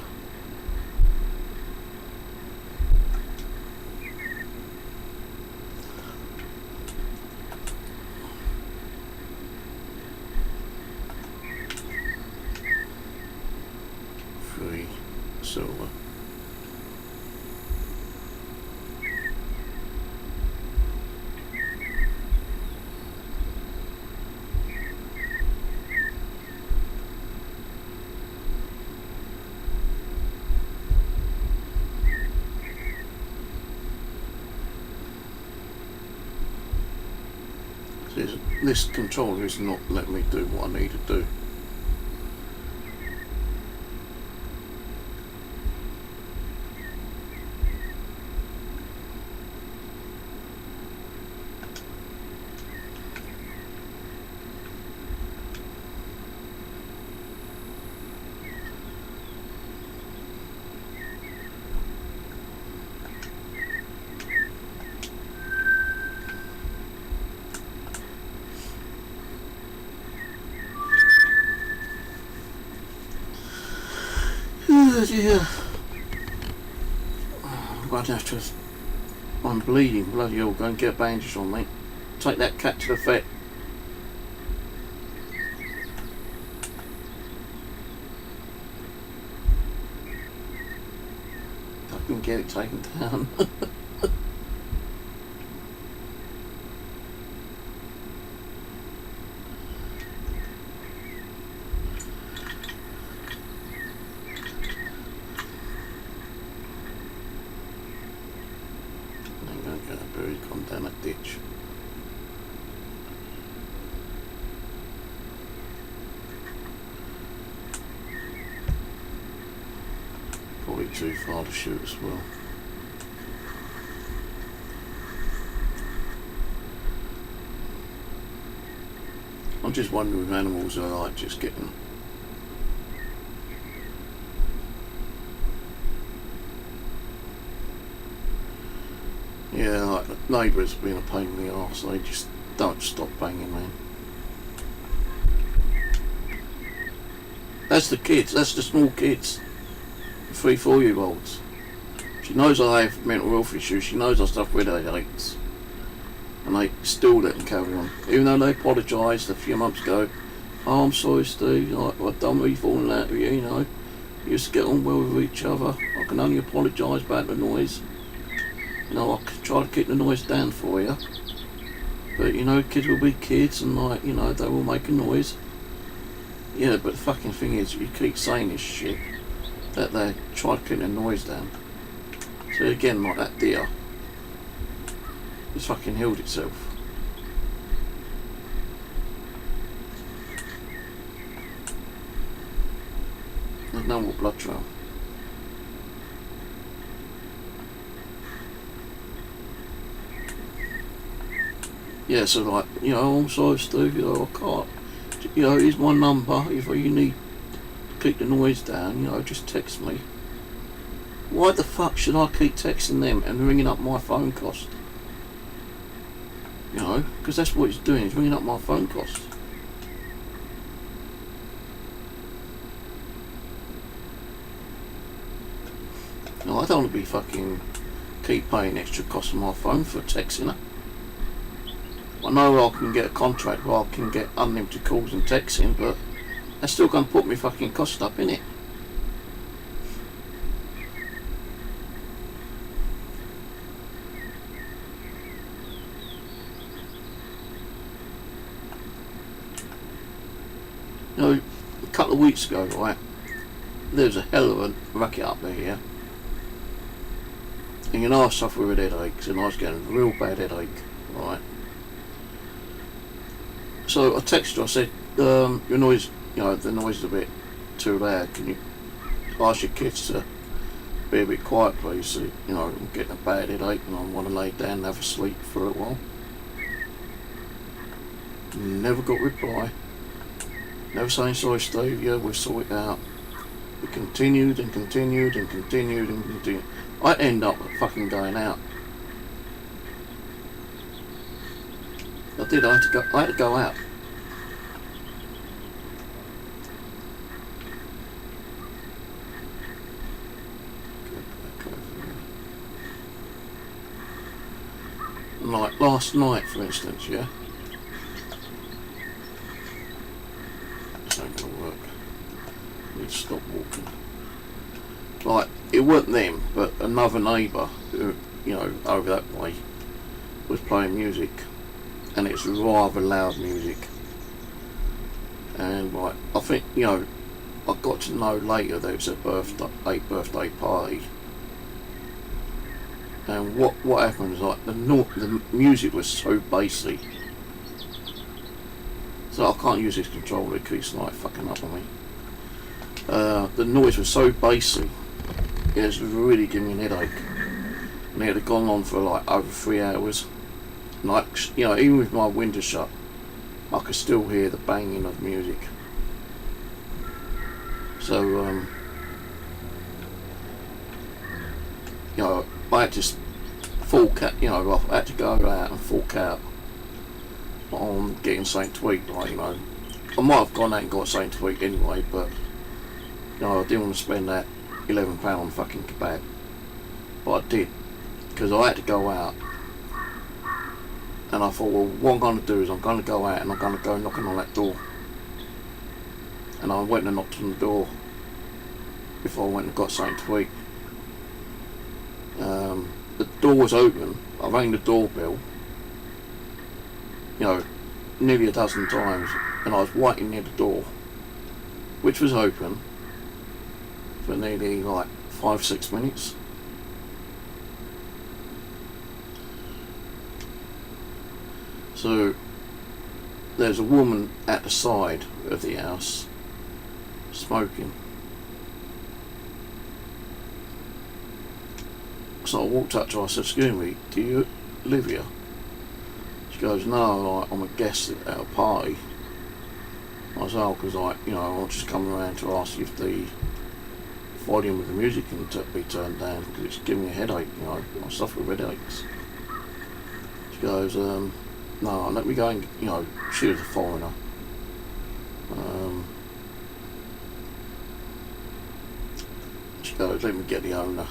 Silver. This controller is not letting me do what I need to do. Yeah. I'm going to have to. I'm bleeding. Bloody hell, go and get a bandage on me. Take that cat to the vet. I can get it taken down. Come down that ditch. Probably too far to shoot as well. I'm just wondering if animals are like just getting yeah, like the neighbours being a pain in the arse, they just don't stop banging, man. That's the kids, that's the small kids. 3, 4-year-olds. She knows I have mental health issues, she knows I suffer with headaches. And they still let them carry on. Even though they apologised a few months ago. Oh, I'm sorry, Steve, I've done really falling out with you, you know. We used to get on well with each other. I can only apologise about the noise. You know, I could try to keep the noise down for you. But, you know, kids will be kids and, like, you know, they will make a noise. Yeah, but the fucking thing is, you keep saying this shit, that they try to keep the noise down. So again, like that deer, it's fucking healed itself. There's no more blood trail. Yeah, so like, you know, I'm sorry Steve, you know, I can't, you know, here's my number, if you need to keep the noise down, you know, just text me. Why the fuck should I keep texting them and ringing up my phone cost? You know, because that's what he's doing, he's ringing up my phone cost. You know, I don't want to be fucking keep paying extra cost on my phone for texting her. I know I can get a contract where I can get unlimited calls and texting, but that's still going to put me fucking cost up, innit? You know, a couple of weeks ago, right, there was a hell of a racket up there, yeah? And you know I suffer with headaches, and I was getting a real bad headache, right? So I texted her, I said, your noise, the noise is a bit too loud, can you ask your kids to be a bit quiet please, so, I'm getting a bad headache and I want to lay down and have a sleep for a while. Never got a reply. Never saying, sorry Steve, yeah, we'll sort it out. We continued and continued and continued and continued. I end up fucking going out. I had to go out. Like last night, for instance, yeah? This ain't gonna work. I need to stop walking. Like, it weren't them, but another neighbour who, over that way, was playing music. And it's rather loud music. And, like, I think, I got to know later that it was a birthday party. And what happened was, like, the music was so bassy. So I can't use this controller because it's like fucking up on me. The noise was so bassy, it was really giving me an headache. And it had gone on for like over 3 hours. Like, even with my window shut, I could still hear the banging of music. So, I had to I had to go out and fork out on getting something to eat. Like, I might have gone out and got something to eat anyway, but I didn't want to spend that £11 on fucking kebab. But I did, because I had to go out. And I thought, well, what I'm going to do is I'm going to go out and I'm going to go knocking on that door. And I went and knocked on the door before I went and got something to eat. The door was open. I rang the doorbell, nearly a dozen times, and I was waiting near the door, which was open, for nearly like 5-6 minutes. So there's a woman at the side of the house smoking. So I walked up to her, I said, excuse me, do you live here? She goes, no, I'm a guest at a party. I said, oh, because I'll just come around to ask if the volume of the music can be turned down, because it's giving me a headache, I suffer with headaches. She goes, no, let me go and, she was a foreigner. She goes, let me get the owner.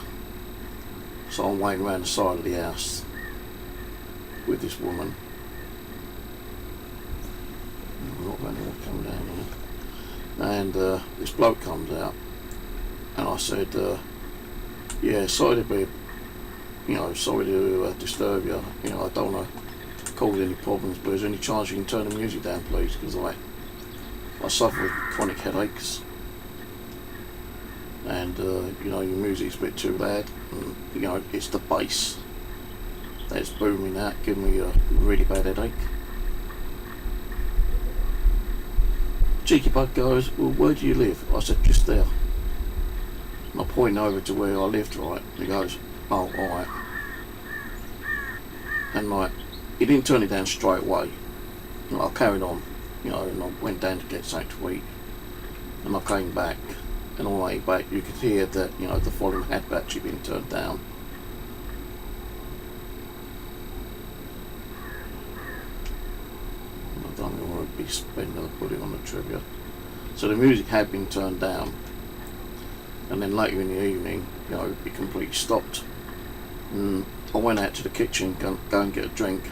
So I'm waiting around the side of the house with this woman. Not many more come down here. And this bloke comes out, and I said, yeah, sorry to be, sorry to disturb you. I don't want to cause any problems, but is there any chance you can turn the music down, please? Because I suffer with chronic headaches. And your music's a bit too loud, and it's the bass that's booming out, giving me a really bad headache. Cheeky bug goes, well, where do you live? I said, just there. And I point over to where I lived, right? And he goes, oh, alright. And he didn't turn it down straight away. I carried on, and I went down to get something to eat, and I came back. And on the way back, you could hear that, the volume had actually been turned down. I don't really want to be spending another pudding on the trivia. So the music had been turned down. and then later in the evening, you know, it completely stopped. And I went out to the kitchen, go and get a drink.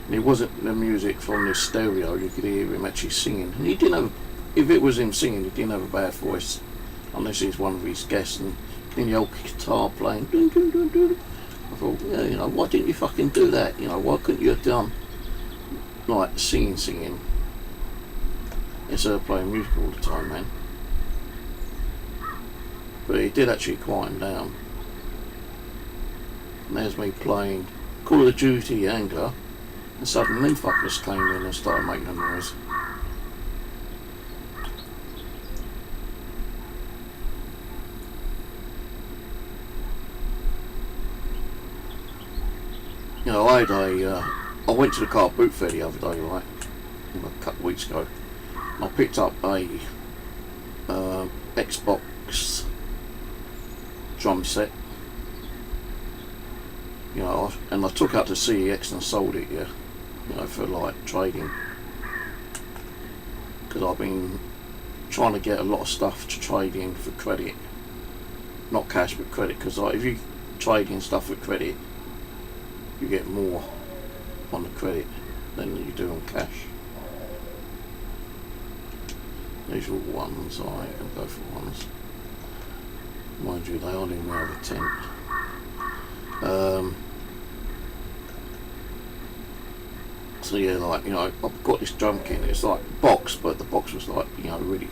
And it wasn't the music from the stereo, you could hear him actually singing. And he didn't have, if it was him singing, he didn't have a bad voice, unless he's one of his guests, and then the old guitar playing. Dun, dun, dun, dun. I thought, yeah, you know, why didn't you fucking do that? You know, why couldn't you have done, like, singing, instead of playing music all the time, man? But he did actually quiet him down. And there's me playing Call of Duty Angler, and suddenly fuckers came in and started making a noise. You know, I went to the car boot fair the other day, right, a couple of weeks ago. I picked up a Xbox drum set, you know, and I took out to CEX and sold it, yeah, you know, for like trading, because I've been trying to get a lot of stuff to trade in for credit, not cash but credit, because like, if you trade in stuff with credit, you get more on the credit than you do on cash. These are all ones, I can go for ones. Mind you, they only wear a tent. So yeah, like, you know, I've got this drum kit, it's like a box, but the box was like, you know, really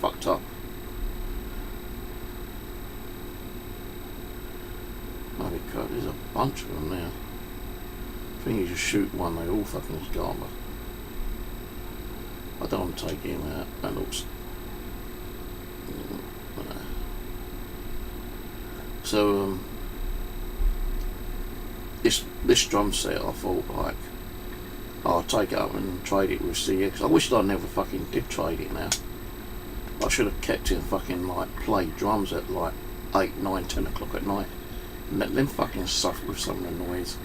fucked up. Holy crap, there's a bunch of them now. I think you just shoot one, they all fucking garmer. I don't want to take him out, that looks... So, this drum set, I thought, like, I'll take it up and trade it with CX. I wish I never fucking did trade it now. I should have kept it and fucking, like, played drums at, like, 8, 9, 10 o'clock at night. And let them fucking suffer with some of the noise.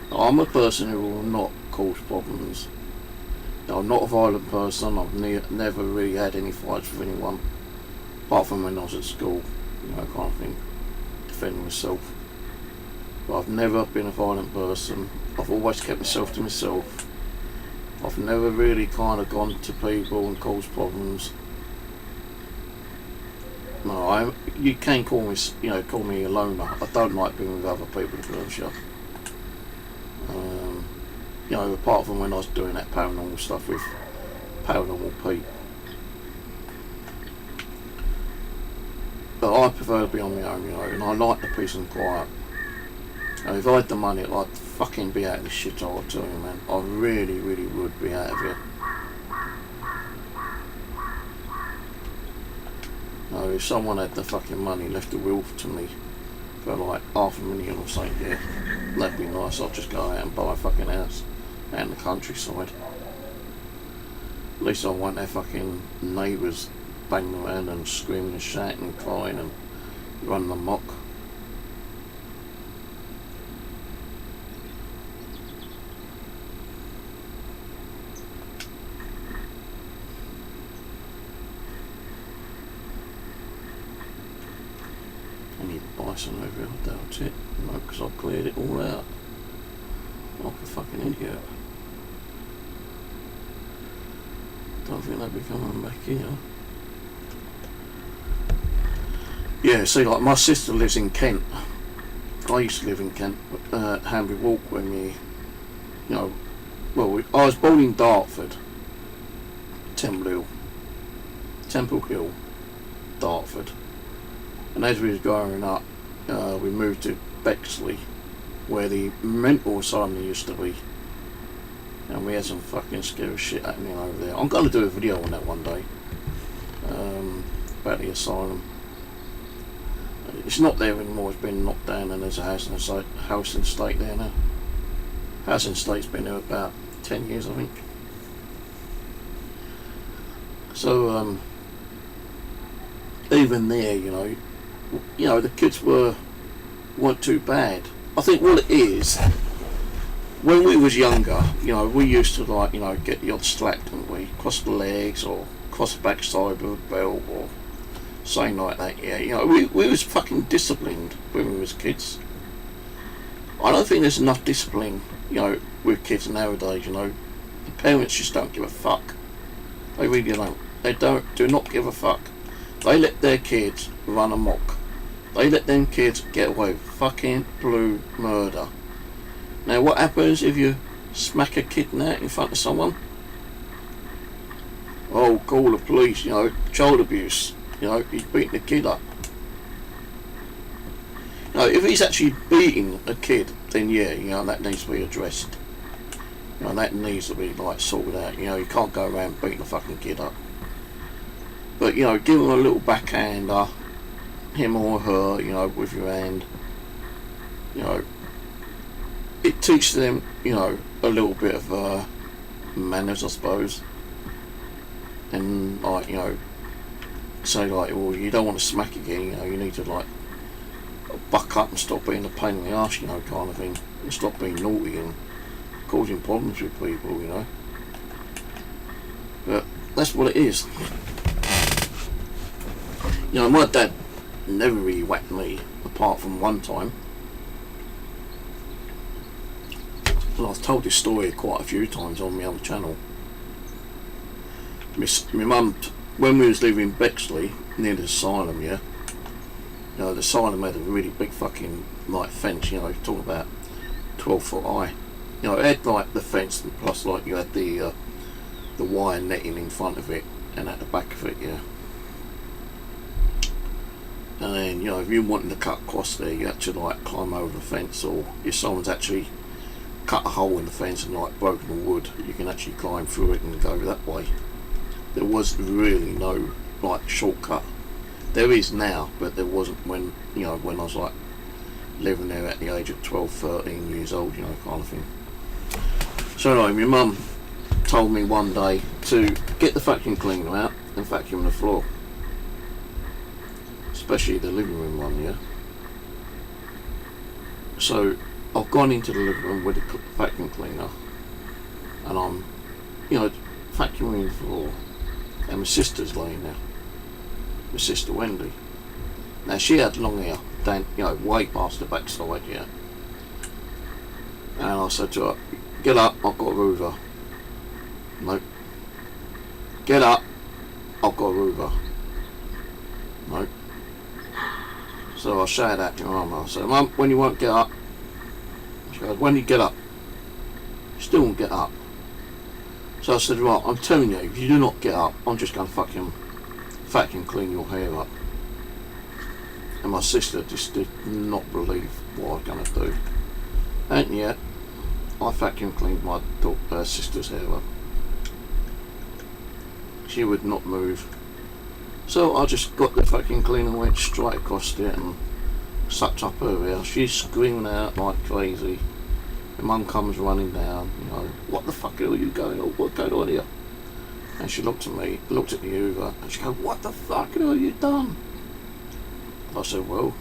I'm a person who will not cause problems. I'm not a violent person. I've never really had any fights with anyone, apart from when I was at school, you know, kind of thing, defending myself. But I've never been a violent person. I've always kept myself to myself. I've never really kind of gone to people and caused problems. No, you can call me, you know, call me a loner. I don't like being with other people, to be honest with you. You know, apart from when I was doing that paranormal stuff with Paranormal Pete. But I prefer to be on my own, you know, and I like the peace and quiet. And if I had the money, I'd fucking be out of this shit, I'll tell you, man. I really, really would be out of here. No, if someone had the fucking money, left a will to me for like $500,000 or something, yeah, that'd be nice. I'd just go out and buy a fucking house out in the countryside. At least I won't have fucking neighbours banging around and screaming and shouting and crying and running amok. Any bison over here, I doubt it. No, because I've cleared it all out. Like a fucking idiot. Don't think they'll be coming back here. Yeah, see, like my sister lives in Kent. I used to live in Kent, Hanbury Walk, when we, you know, well, I was born in Dartford, Temple Hill, Dartford. And as we was growing up, we moved to Bexley, where the mental asylum used to be. And we had some fucking scary shit happening over there. I'm going to do a video on that one day, about the asylum. It's not there anymore, it's been knocked down, and there's a housing estate there now. Housing estate's been there about 10 years, I think. So, even there, you know, the kids weren't too bad. I think what it is, when we was younger, you know, we used to, like, you know, get the odd slap, didn't we? Across the legs or across the backside with a belt or something like that. Yeah, you know, we was fucking disciplined when we was kids. I don't think there's enough discipline, you know, with kids nowadays. You know, the parents just don't give a fuck. They really don't. They do not give a fuck. They let their kids run amok. They let them kids get away with fucking blue murder. Now, what happens if you smack a kid now in front of someone? Oh, call the police, you know, child abuse. You know, he's beating the kid up. You know, if he's actually beating a kid, then yeah, you know, that needs to be addressed. You know, that needs to be, like, sorted out. You know, you can't go around beating a fucking kid up. But, you know, give him a little backhander, him or her, you know, with your hand. You know, it teaches them, you know, a little bit of manners, I suppose. And, like, you know, say, like, well, you don't want to smack again, you know, you need to, like, buck up and stop being a pain in the arse, you know, kind of thing. And stop being naughty and causing problems with people, you know. But that's what it is. You know, my dad never really whacked me, apart from one time. Well, I've told this story quite a few times on my other channel. My mum, when we was living in Bexley, near the asylum, yeah, you know, the asylum had a really big fucking, like, fence, you know, talking about 12 foot high. You know, it had, like, the fence, and plus, like, you had the wire netting in front of it, and at the back of it, yeah. And then, you know, if you wanted to cut across there, you had to, like, climb over the fence, or if someone's actually cut a hole in the fence and, like, broken the wood, you can actually climb through it and go that way. There was really no, like, shortcut. There is now, but there wasn't when, you know, when I was, like, living there at the age of 12, 13 years old, you know, kind of thing. So anyway, my mum told me one day to get the vacuum cleaner out and vacuum the floor. Especially the living room one, yeah. So I've gone into the living room with the vacuum cleaner, and I'm, you know, vacuuming the floor, and my sister's laying there. My sister Wendy. Now she had long hair, down, you know, way past the backside, yeah. And I said to her, "Get up, I've got a Hoover." Nope. "Get up, I've got a Hoover." Nope. So I shouted at my mum. I said, "Mum, when you won't get up?" She goes, "When you get up?" Still won't get up. So I said, "Right, I'm telling you, if you do not get up, I'm just going to fucking vacuum clean your hair up." And my sister just did not believe what I was going to do. And yet, I vacuum cleaned my sister's hair up. She would not move. So I just got the vacuum cleaner, went straight across it and sucked up her hair. She's screaming out like crazy. My mum comes running down, you know, "What the fuck are you going on? What's going on here?" And she looked at me, looked at the Hoover, and she goes, "What the fuck have you done?" I said, "Well,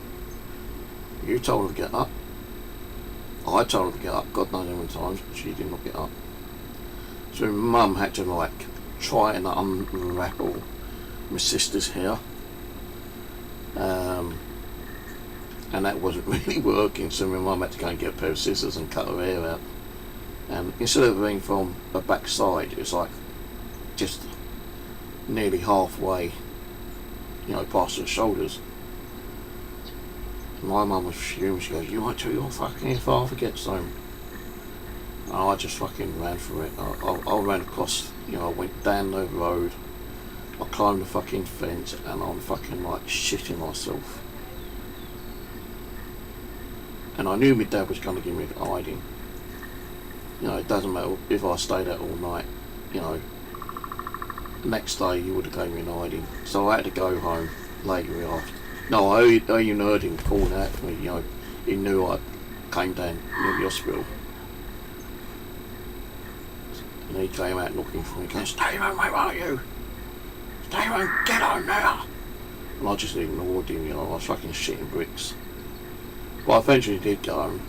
you told her to get up. I told her to get up, God knows how many times, but she did not get up." So my mum had to, like, try and unravel my sister's hair. And that wasn't really working, so my mum had to go and get a pair of scissors and cut her hair out. And instead of being from the back side, it was like just nearly halfway, you know, past her shoulders. My mum was fuming. She goes, "You wait till your fucking father gets home." And I just fucking ran for it. I ran across, you know, I went down the road, I climbed the fucking fence, and I'm fucking, like, shitting myself. And I knew my dad was going to give me a hiding. You know, it doesn't matter if I stayed out all night, you know. The next day he would have gave me an hiding. So I had to go home later after. No, I even heard him calling out for me, you know. He knew I came down near the hospital. And he came out looking for me, going, "Stay home, mate, won't you? Stay home, get home now." And I just ignored him, you know, I was fucking shitting bricks. But I eventually did go home.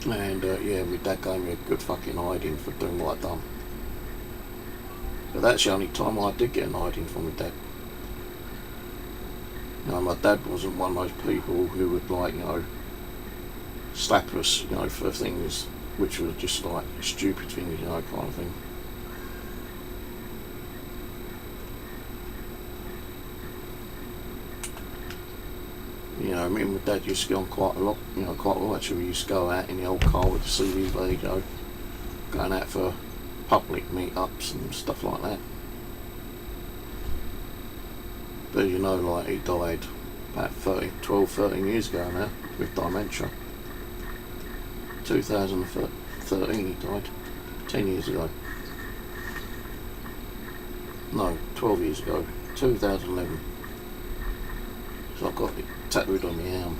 And yeah, my dad gave me a good fucking hiding for doing what I'd done. But that's the only time I did get an hiding from my dad. You know, my dad wasn't one of those people who would, like, you know, slap us, you know, for things which were just like stupid things, you know, kind of thing. You know, me and my dad used to go on quite a lot, you know, quite a lot actually. We used to go out in the old car with the CD radio, going out for public meetups and stuff like that. But you know, like, he died about 13 years ago now with dementia. 2013 he died, 10 years ago. No, 12 years ago, 2011. So I've got it tattooed on my arm.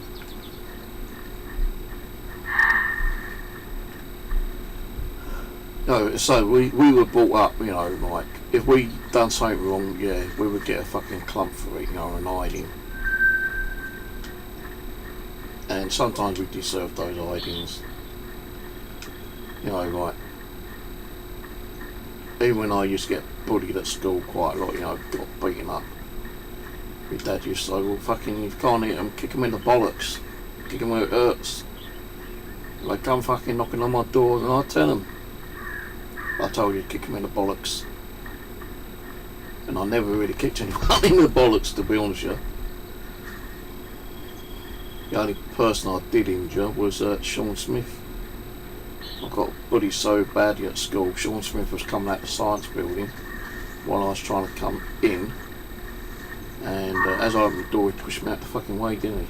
No, so we were brought up, you know, like, if we done something wrong, yeah, we would get a fucking clump for it, you know, an hiding. And sometimes we deserved those hidings. You know, like, even when I used to get bullied at school quite a lot, you know, got beaten up. My dad used to say, well, fucking, if you can't hit them, kick them in the bollocks. Kick them where it hurts. Like, come fucking knocking on my door and I'll tell them. I told you to kick them in the bollocks. And I never really kicked anyone in the bollocks, to be honest with you. The only person I did injure was Sean Smith. I got bullied so badly at school. Sean Smith was coming out the science building while I was trying to come in. And as I opened the door, he pushed me out the fucking way, didn't he?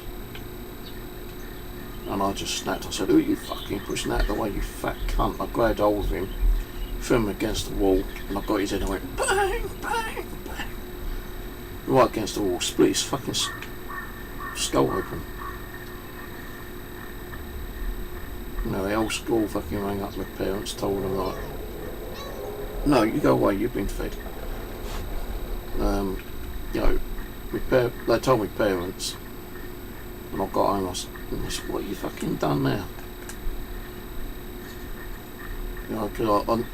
And I just snapped. I said, who are you fucking pushing out the way, you fat cunt? I grabbed hold of him, threw him against the wall, and I got his head and I went bang, bang, bang. Right against the wall, split his fucking skull open. You know, the whole school fucking rang up my parents, told them, like, no, you go away, you've been fed. You know, they told my parents, and I got home, I said, what have you fucking done now? You know, because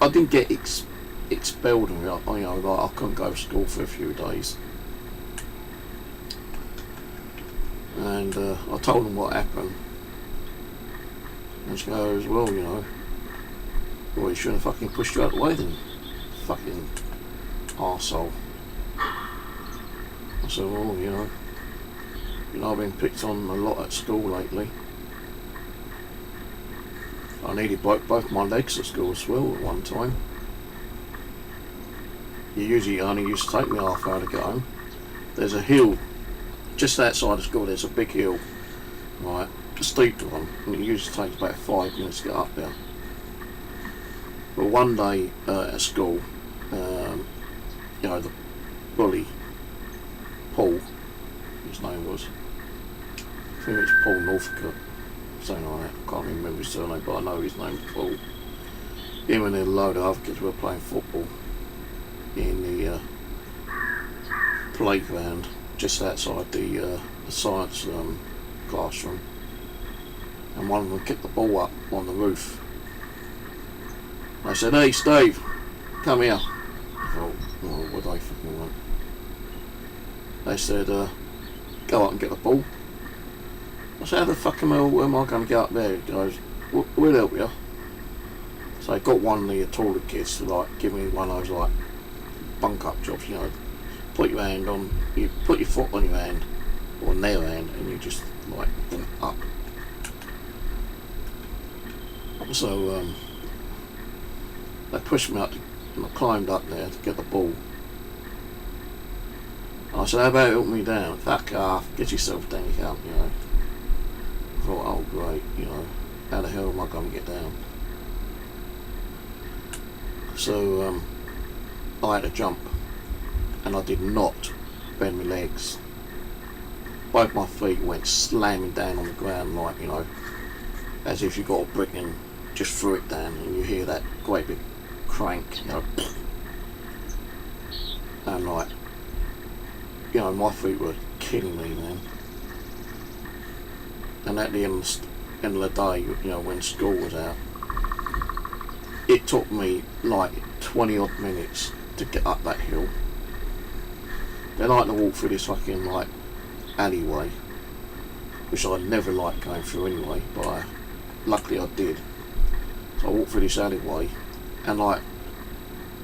I didn't get expelled, and you know, like, I couldn't go to school for a few days. And I told them what happened. And she goes, well, you know, well, you shouldn't have fucking pushed you out of the way then, fucking arsehole. I said, well, you know, I've been picked on a lot at school lately. I nearly broke both my legs at school as well at one time. You usually only used to take me half hour to get home. There's a hill just outside of school. There's a big hill, right, a steep one, and it usually takes about 5 minutes to get up there. But one day at school, you know, the bully, Paul, his name was, I think it was Paul Northcote, something like that. I can't remember his surname, but I know his name was Paul. Him and a load of other kids were playing football in the playground just outside the science classroom, and one of them kicked the ball up on the roof. I said, hey Steve, come here. I thought, oh, what do they fucking want? They said, go up and get the ball. I said, how the fucking hell am I going to get up there? He goes, we'll help you. So I got one of the taller kids to, like, give me one of those, like, bunk up jobs, you know. Put your hand on, you put your foot on your hand, or on their hand, and you just, like, up. So, they pushed me up, and I climbed up there to get the ball. I said, how about helping me down? Fuck off, get yourself down, you can't, you know. I thought, oh great, you know, how the hell am I going to get down? So, I had to jump, and I did not bend my legs. Both my feet went slamming down on the ground, like, you know, as if you got a brick and just threw it down, and you hear that great big crank, you know, and like, you know, my feet were killing me, man. And at the end of the day, you know, when school was out, it took me like 20 odd minutes to get up that hill. Then I had to walk through this fucking like alleyway, which I never liked going through anyway, but luckily I did. So I walked through this alleyway, and like,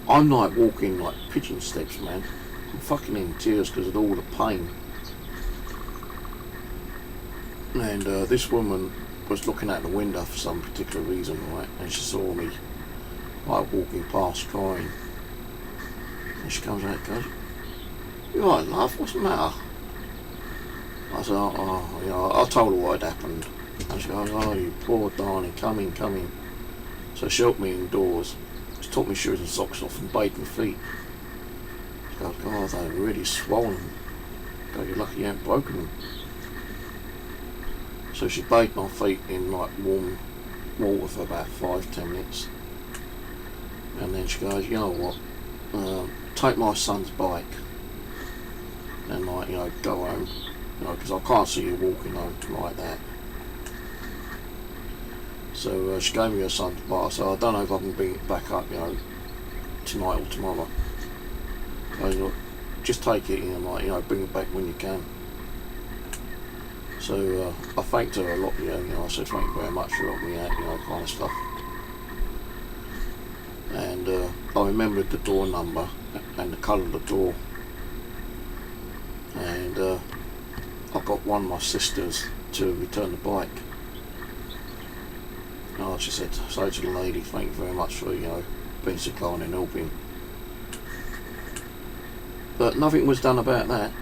I'm like walking like pigeon steps, man. I'm fucking in tears because of all the pain. And this woman was looking out the window for some particular reason, right, and she saw me like walking past crying, and she comes out and goes, "You alright, love? What's the matter?" I said, oh, you know, I told her what had happened, and she goes, "Oh, you poor darling, come in, come in." So she helped me indoors. She took my shoes and socks off and bathed my feet. She goes, "God, they're really swollen." I go, "You're lucky you haven't broken them." So she bathed my feet in like warm water for about 5-10 minutes, and then she goes, "You know what? Take my son's bike and like, you know, go home, you know, because I can't see you walking home like that." So she gave me her son's bike. So I don't know if I can bring it back up, you know, tonight or tomorrow. So, you know, just take it and like, you know, bring it back when you can. So I thanked her a lot, you know, I said thank you very much for helping me out, you know, kind of stuff. And I remembered the door number and the colour of the door. And I got one of my sisters to return the bike. And I just said, "So to the lady, thank you very much for, you know, being so kind and helping." But nothing was done about that.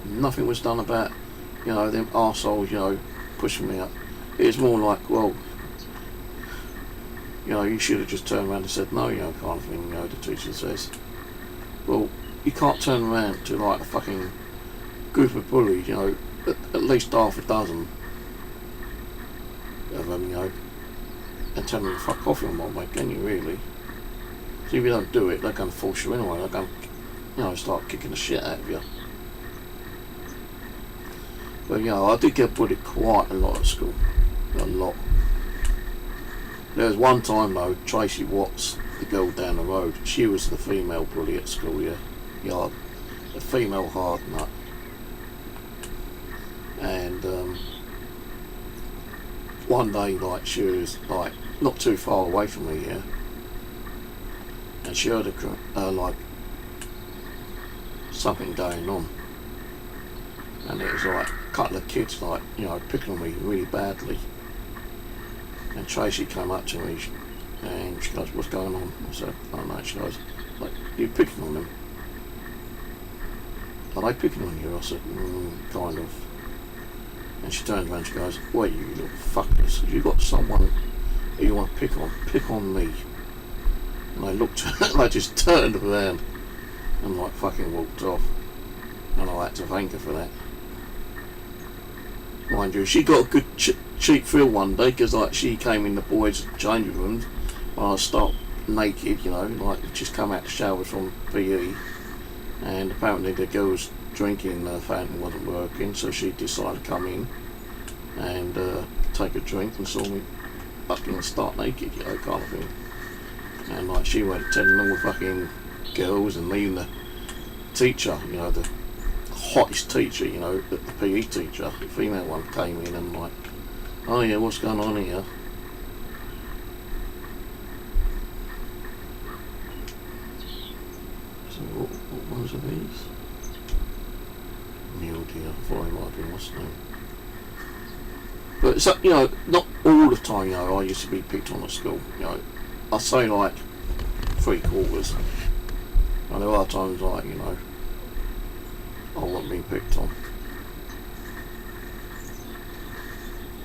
Nothing was done about, you know, them arseholes, you know, pushing me up. It was more like, well, you know, you should have just turned around and said no, you know, kind of thing, you know, the teacher says. Well, you can't turn around to like a fucking group of bullies, you know, at least half a dozen of them, you know, and tell them to fuck off in one way, can you really? So if you don't do it, they're going to force you anyway, they're going to, you know, start kicking the shit out of you. But, you know, I did get bullied quite a lot at school. A lot. There was one time, though, Tracy Watts, the girl down the road, she was the female bully at school, yeah. Yeah, a female hard nut. And, one day, like, she was, like, not too far away from me, yeah. And she heard like, something going on. And it was like a couple of kids, like, you know, picking on me really badly. And Tracy came up to me and she goes, "What's going on?" I said, "Oh no." She goes, "Like, you're picking on them." "Are they picking on you?" I said, "Kind of." And she turns around and she goes, "Wait, you little fuckers, if you got someone that you want to pick on me." And I looked and I just turned around and like fucking walked off. And I had to thank her for that. Mind you, she got a good cheap thrill one day, because like she came in the boys' changing rooms when I was stark naked, you know, like just come out the shower from PE, and apparently the girl's drinking fountain wasn't working, so she decided to come in and take a drink and saw me fucking stark naked, you know, kind of thing. And like she went telling all the fucking girls, and leaving the teacher, you know, the hottest teacher, you know, the PE teacher, the female one, came in and like, "Oh yeah, what's going on here?" So what ones are these? Neil dear, I thought it might have been what's name. But so, you know, not all the time, you know, I used to be picked on at school, you know. I'd say like 3/4. And there are times like, you know, I wasn't being picked on.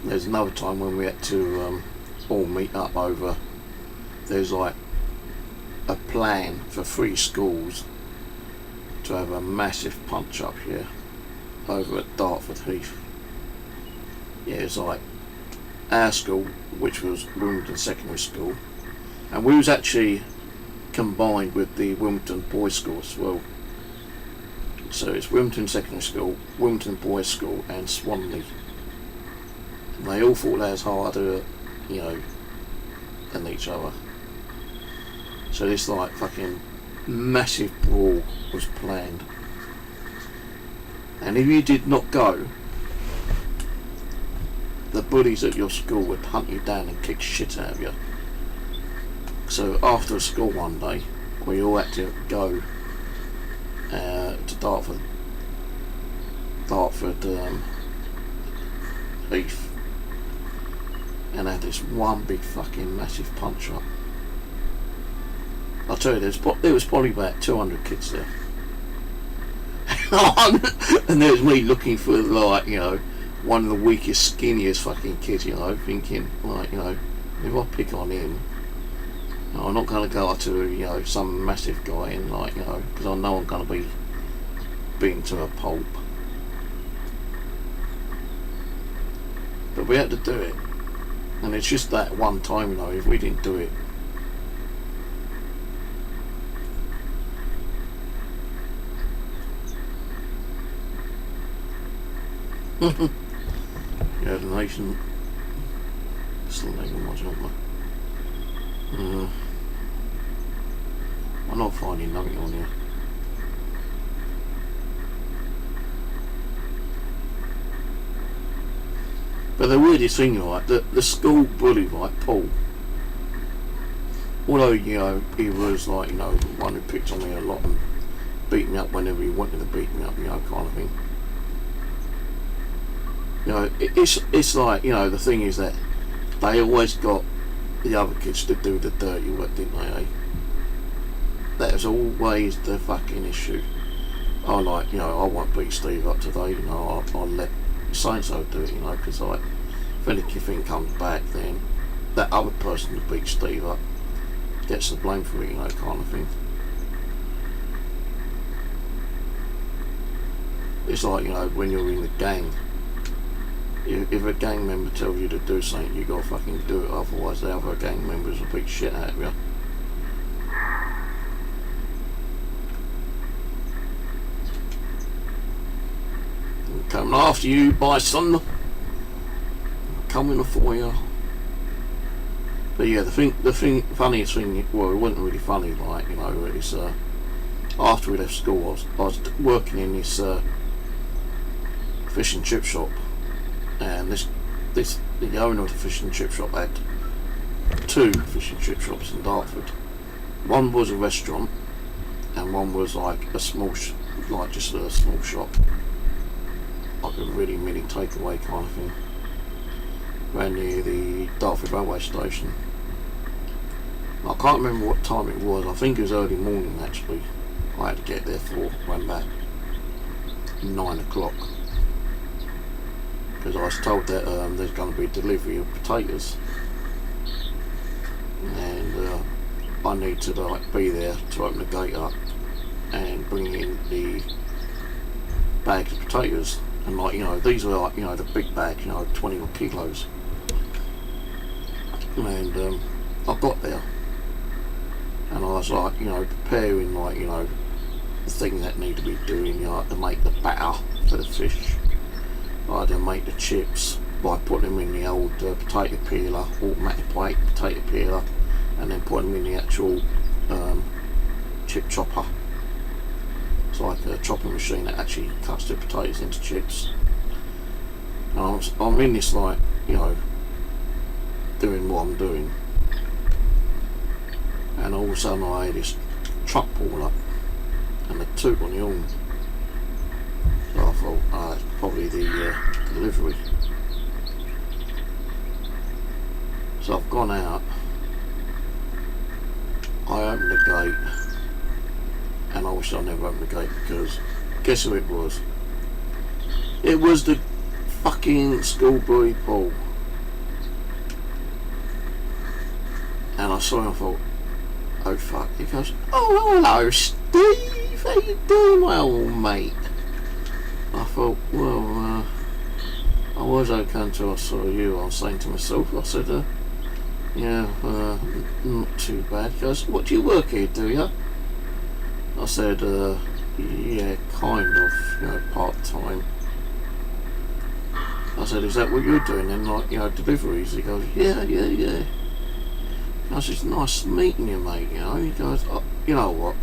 There's another time when we had to all meet up over, there's like a plan for 3 schools to have a massive punch up here over at Dartford Heath. Yeah, it's like our school, which was Wilmington Secondary School, and we was actually combined with the Wilmington Boys School as well. So it's Wilmington Secondary School, Wilmington Boys School and Swanley. And they all thought they was harder, you know, than each other. So this like fucking massive brawl was planned. And if you did not go, the bullies at your school would hunt you down and kick shit out of you. So after school one day, we all had to go to Dartford Heath, and had this one big fucking massive punch up. I'll tell you, there was probably about 200 kids there. And there's me looking for, like, you know, one of the weakest, skinniest fucking kids, you know, thinking, like, you know, if I pick on him, I'm not going to go up to, you know, some massive guy and, like, you know, because I know I'm going to be beaten to a pulp. But we had to do it. And it's just that one time, you know, if we didn't do it, yeah, the nation still making much, aren't they? I'm not finding nothing on here. But the weirdest thing, like, the school bully, like Paul, although, you know, he was, like, you know, the one who picked on me a lot and beat me up whenever he wanted to beat me up, you know, kind of thing. You know, it's like, you know, the thing is that they always got the other kids to do the dirty work, didn't they, eh? That was always the fucking issue. I, like, you know, I won't beat Steve up today, you know, I'll let so-and-so do it, you know, because, like, if anything comes back, then that other person who beat Steve up gets the blame for it, you know, kind of thing. It's like, you know, when you're in the gang, if a gang member tells you to do something, you gotta fucking do it, otherwise the other gang members will beat shit out of you. I'm coming after you, bison. Coming for you. But yeah, the funniest thing, well, it wasn't really funny, like, you know, it's after we left school, I was working in this fish and chip shop. And the owner of the fish and chip shop had 2 fish and chip shops in Dartford. One was a restaurant, and one was like a small, like just a small shop, like a really mini takeaway kind of thing, ran near the Dartford railway station. I can't remember what time it was. I think it was early morning actually. I had to get there for around about 9 o'clock. Because I was told that there's going to be a delivery of potatoes, and I need to, like, be there to open the gate up and bring in the bags of potatoes. And, like, you know, these were, like, you know, the big bags, you know, 20 kilos. And I got there, and I was, like, you know, preparing, like, you know, the thing that need to be doing, you know, to make the batter for the fish. I had to make the chips by putting them in the old potato peeler, automatic plate potato peeler, and then putting them in the actual chip chopper. It's like a chopping machine that actually cuts the potatoes into chips. And I'm in this, like, you know, doing what I'm doing, and all of a sudden I hear this truck pull up and the toot on the horn. So I thought, it's probably the delivery. So I've gone out, I opened the gate, and I wish I never opened the gate, because guess who it was? It was the fucking schoolboy Paul. And I saw him, I thought, oh fuck. He goes, oh hello Steve, how you doing my old mate? I thought, well, I was okay until I saw you. I was saying to myself, I said, yeah, not too bad. He goes, what do you work here, do you? I said, yeah, kind of, you know, part-time. I said, is that what you're doing then, like, you know, deliveries? He goes, yeah. I said, nice meeting you, mate, you know. He goes, oh, you know what,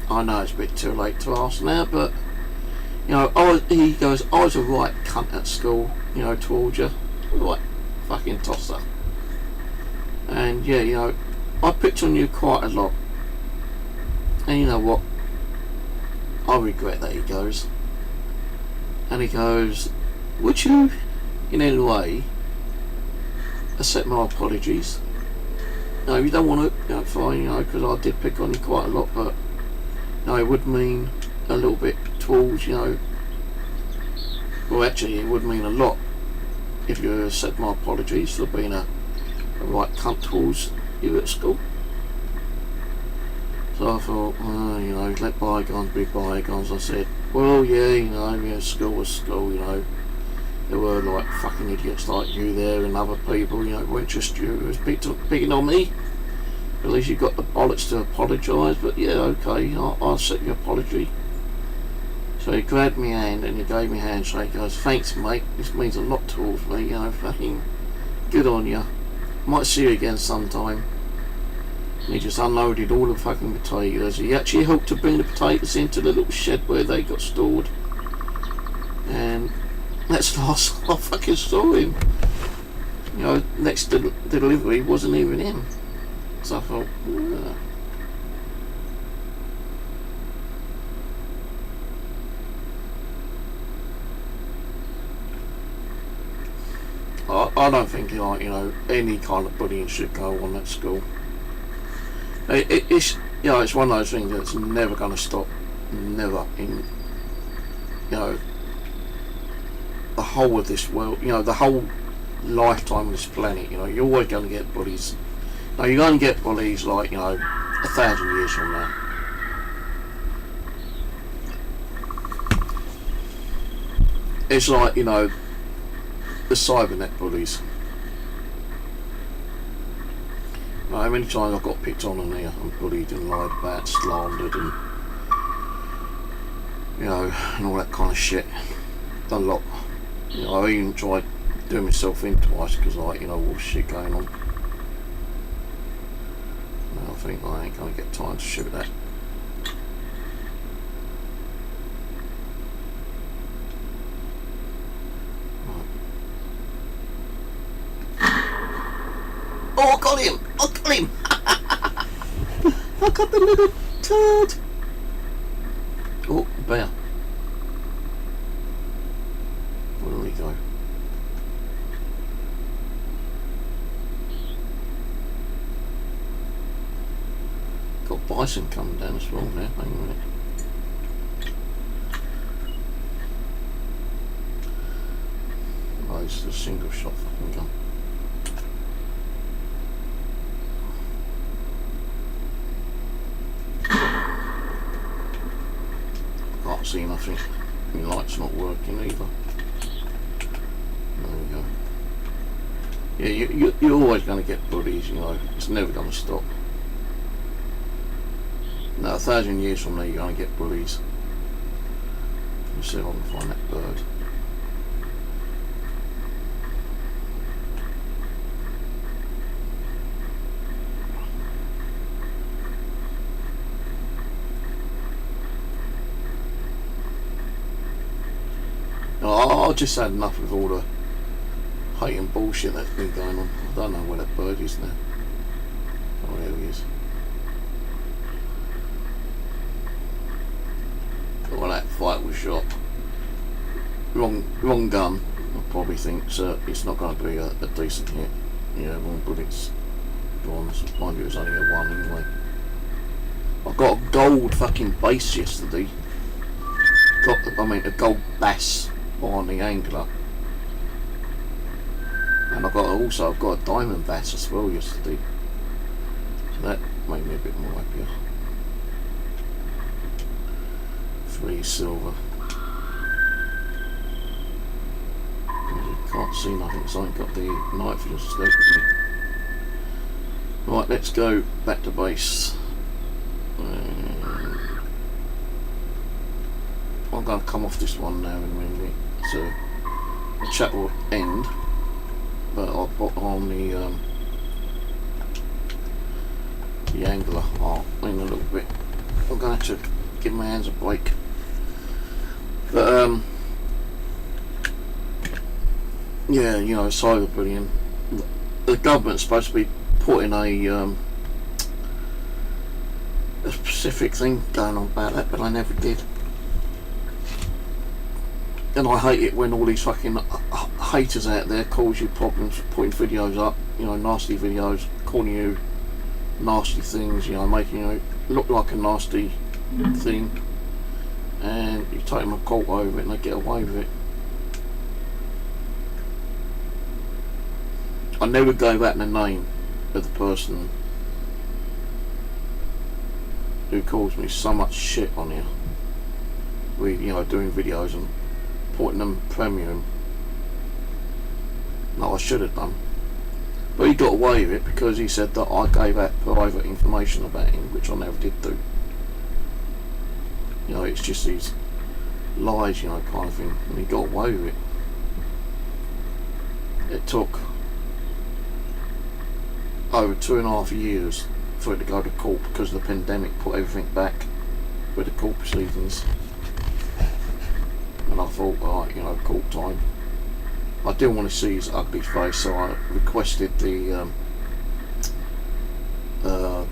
I know it's a bit too late to ask now, but, you know, he goes, I was a right cunt at school, you know, towards you. Right fucking tosser. And, yeah, you know, I picked on you quite a lot. And you know what? I regret that, he goes. And he goes, would you, in any way, accept my apologies? No, you don't want to, you know, fine, you know, because I did pick on you quite a lot, but, you know, it would mean a little bit towards, you know, well, actually, it would mean a lot if you accept my apologies for being a right cunt towards you at school. So I thought, you know, let bygones be bygones. I said, well, yeah, you know, yeah, school was school, you know. There were like fucking idiots like you there and other people, you know, it weren't just you who was picking on me. At least you got the bollocks to apologise, but yeah, okay, I'll accept your apology. So he grabbed me hand and he gave me a handshake. He goes, thanks mate, this means a lot towards me, you know, fucking good on you. Might see you again sometime. And he just unloaded all the fucking potatoes. He actually helped to bring the potatoes into the little shed where they got stored. And that's the last I fucking saw him. You know, next to the delivery wasn't even him. So I thought, I don't think, like, you know, any kind of bullying should go on at school. It's, you know, it's one of those things that's never going to stop. Never in, you know, the whole of this world, you know, the whole lifetime of this planet, you know, you're always going to get bullies. Now, you're going to get bullies like, you know, 1,000 years from now. It's like, you know, the cybernet bullies. How many times I've got picked on here and bullied and lied about, slandered and, you know, and all that kind of shit. A lot. You know, I even tried doing myself in twice because, like, you know, all shit going on. I think I ain't going to get time to shoot that. Oh, I got him! I got him! I got the little turd! Oh, bear. Where do we go? Got bison coming down as well now. Hang on a minute. Oh, this is a single shot fucking gun. Can't see nothing. My light's not working either. There we go. Yeah, you're always going to get bullies, you know. It's never going to stop. Now, 1,000 years from now, you're going to get bullies. Let's see if I can find that bird. Oh, I just had enough of all the hate and bullshit that's been going on. I don't know where that bird is now. Oh, there he is. Well, that fight was shot. Wrong gun. I probably think it's not going to be a decent hit. Yeah, wrong bullets. Bronze. Mind you, it was only a one anyway. I got a gold fucking base yesterday. A gold bass on the angler. And I've got a diamond bass as well yesterday. So that made me a bit more happier. 3 silver. Can't see nothing, so I ain't got the night vision scope with me. Right, let's go back to base. I'm going to come off this one now in a minute, so the chat will end, but I'll put on the the angler art in a little bit. I'm going to have to give my hands a break. But yeah, you know, cyberbullying. The government's supposed to be putting a specific thing going on about that, but I never did. And I hate it when all these fucking haters out there cause you problems putting videos up, you know, nasty videos, calling you nasty things, you know, making you look like a nasty thing, and you take them to court over it and they get away with it. I never gave out the name of the person who caused me so much shit on here with, you know, doing videos and putting them premium. No, I should have done. But he got away with it because he said that I gave out private information about him, which I never did do. You know, it's just these lies, you know, kind of thing, and he got away with it. It took over 2.5 years for it to go to court because the pandemic put everything back with the court proceedings. And I thought, right, you know, court time. I didn't want to see his ugly face, so I requested the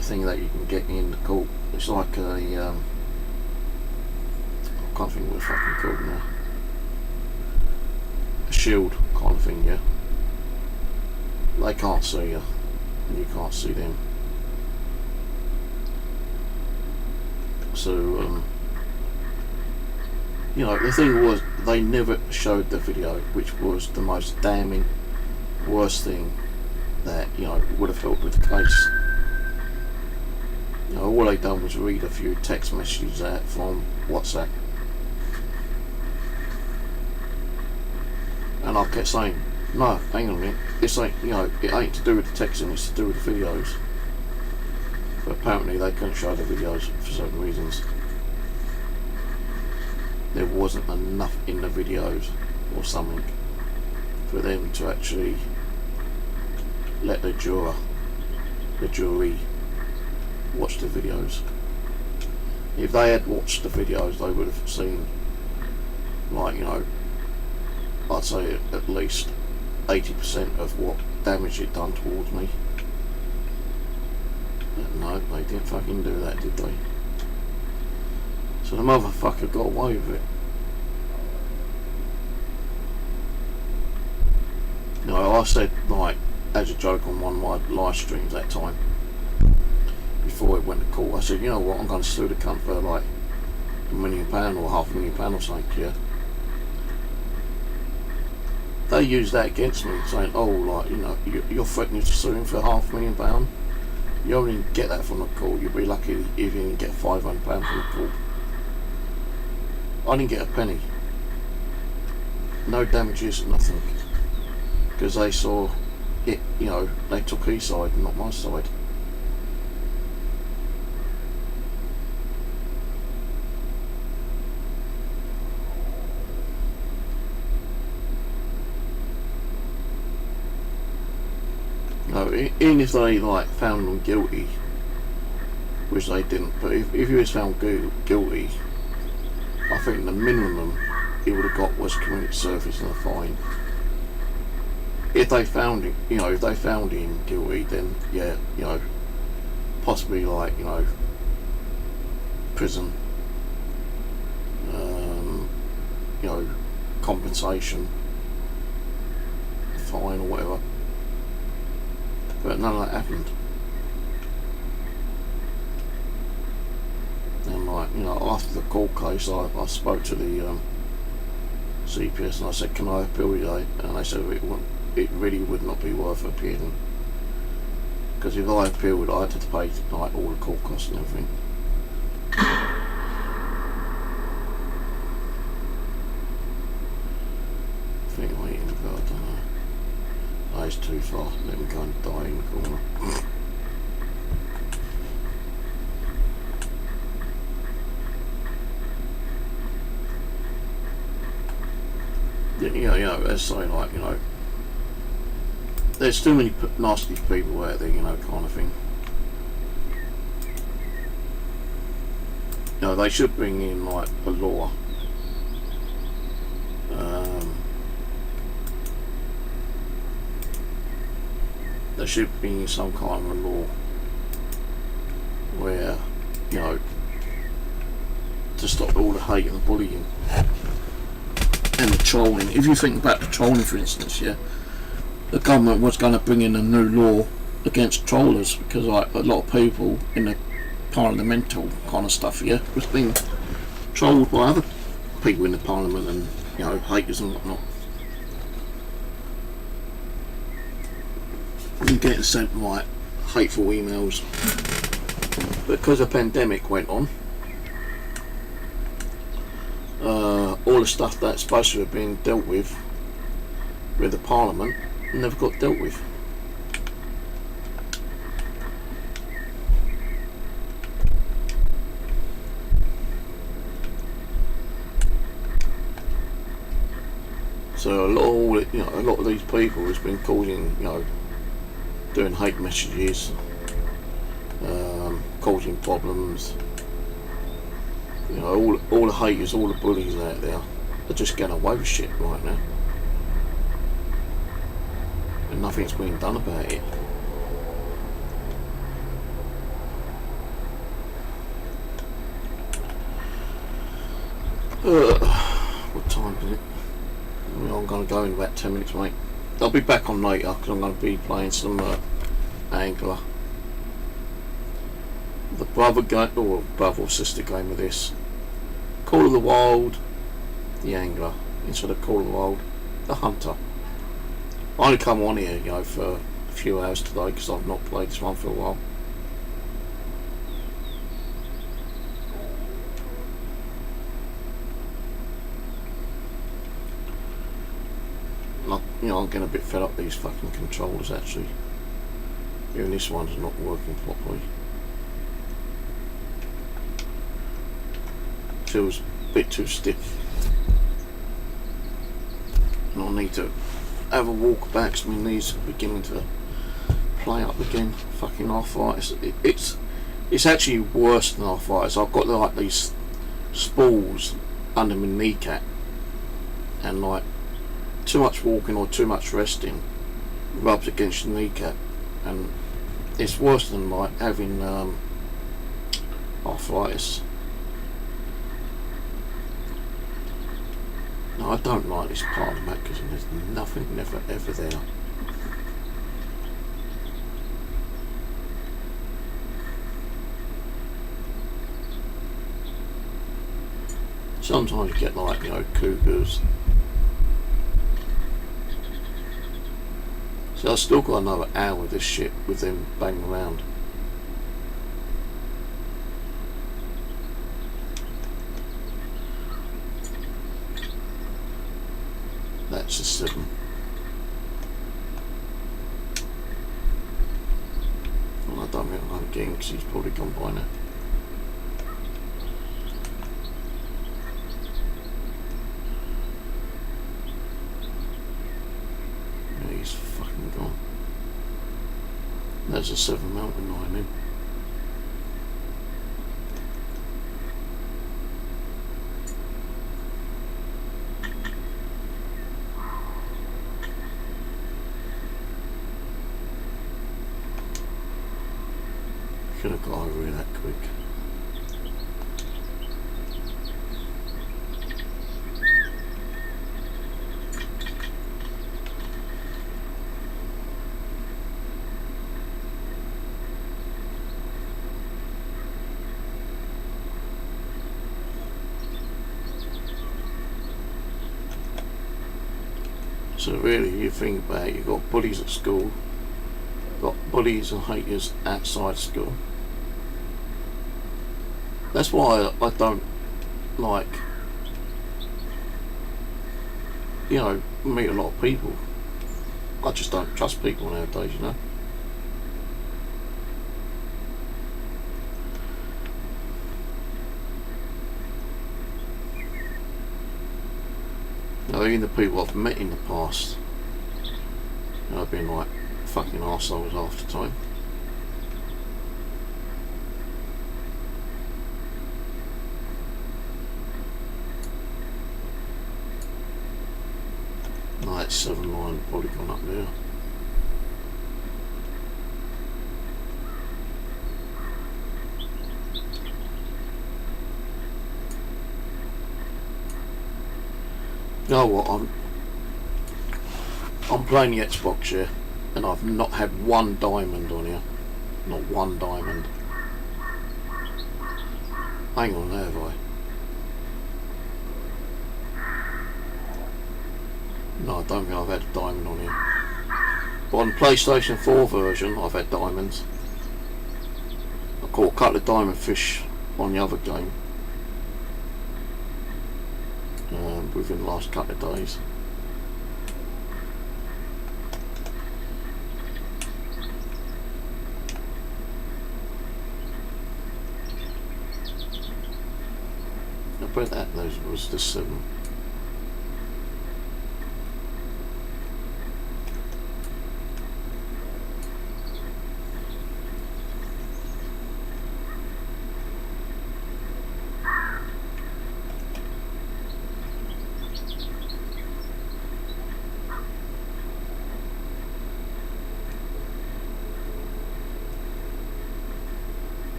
thing that you can get in the court. It's like a I can't think what it's fucking called now. A shield kind of thing, yeah. They can't see you, and you can't see them. So you know, the thing was, they never showed the video, which was the most damning, worst thing that, you know, would have helped with the case. You know, all they done was read a few text messages out from WhatsApp. And I kept saying, no, hang on a minute, this ain't, you know, it ain't to do with the texting, it's to do with the videos. But apparently they couldn't show the videos for certain reasons. There wasn't enough in the videos or something for them to actually let the jury watch the videos. If they had watched the videos, they would have seen, like, you know, I'd say at least 80% of what damage it done towards me. But no, they didn't fucking do that, did they? So the motherfucker got away with it. You know, I said, like, as a joke on one of my live streams that time, before it went to court, I said, you know what, I'm going to sue the cunt for like £1 million or £500,000 or something, yeah. They used that against me, saying, oh, like, you know, you're threatening to sue him for £500,000. You don't even get that from the court. You'd be lucky if you didn't get £500 from the court. I didn't get a penny. No damages, nothing. Because they saw it, you know, they took his side, not my side. No, even if they, like, found them guilty, which they didn't, but if he was found guilty, I think the minimum he would have got was community service and a fine. If they found him, you know, if they found him guilty, then yeah, you know, possibly, like, you know, prison, you know, compensation, fine or whatever. But none of that happened. And, like, you know, after the court case, I spoke to the CPS and I said, can I appeal today? And they said it really would not be worth appealing. Because if I appealed, I had to pay, like, all the court costs and everything. I think I'm eating the go, I don't know. Oh, it's too far. Let me go and die in the corner. You know, as I say, like, you know, there's too many nasty people out there, you know, kind of thing. you know, they should bring in like a law. There should be some kind of a law where, you know, to stop all the hate and the bullying and the trolling. If you think about the trolling, for instance, yeah, the government was going to bring in a new law against trollers because like a lot of people in the parliamentary kind of stuff, yeah, was being trolled by other people in the parliament and, you know, haters and whatnot. And getting sent like hateful emails. Because the pandemic went on, all the stuff that's supposed to have been dealt with the parliament never got dealt with. So a lot of these people has been causing, you know, doing hate messages, causing problems. You know, all the haters, all the bullies out there are just getting away with shit right now, and nothing's being done about it. What time is it? I'm going to go in about 10 minutes, mate. I'll be back on later because I'm going to be playing some Angler. The brother or sister game of this. Call of the Wild, the Angler. Instead of Call of the Wild, the Hunter. I only come on here, you know, for a few hours today because I've not played this one for a while. You know, I'm getting a bit fed up with these fucking controllers actually. Even this one's not working properly. Feels a bit too stiff. And I need to have a walk back because my knees are beginning to play up again. Fucking arthritis. It's actually worse than arthritis. I've got like these spools under my kneecap, and like too much walking or too much resting rubs against your kneecap, and it's worse than like having arthritis. No, I don't like this part of the map because there's nothing never ever there. Sometimes you get like, you know, cougars. So I've still got another hour of this shit with them banging around. That's a 7. Well, I don't think I'm getting because he's probably gone by now. He's fucking gone. There's a 7 Mountain 9 in. Could have got over here that quick. So really, you think about it, you've got bullies at school, got bullies and haters outside school. That's why I don't like, you know, meet a lot of people. I just don't trust people nowadays, you know. Now, even the people I've met in the past, you know, I've been like fucking arseholes half the time. that 7 line probably gone up there. You know what, I'm playing the Xbox here, and I've not had one diamond on here. Not one diamond. Hang on, there have I? No, I don't think I've had a diamond on here. But on the PlayStation 4 version, I've had diamonds. I caught a couple of diamond fish on the other game. Within the last couple of days. I bet that those was the 7.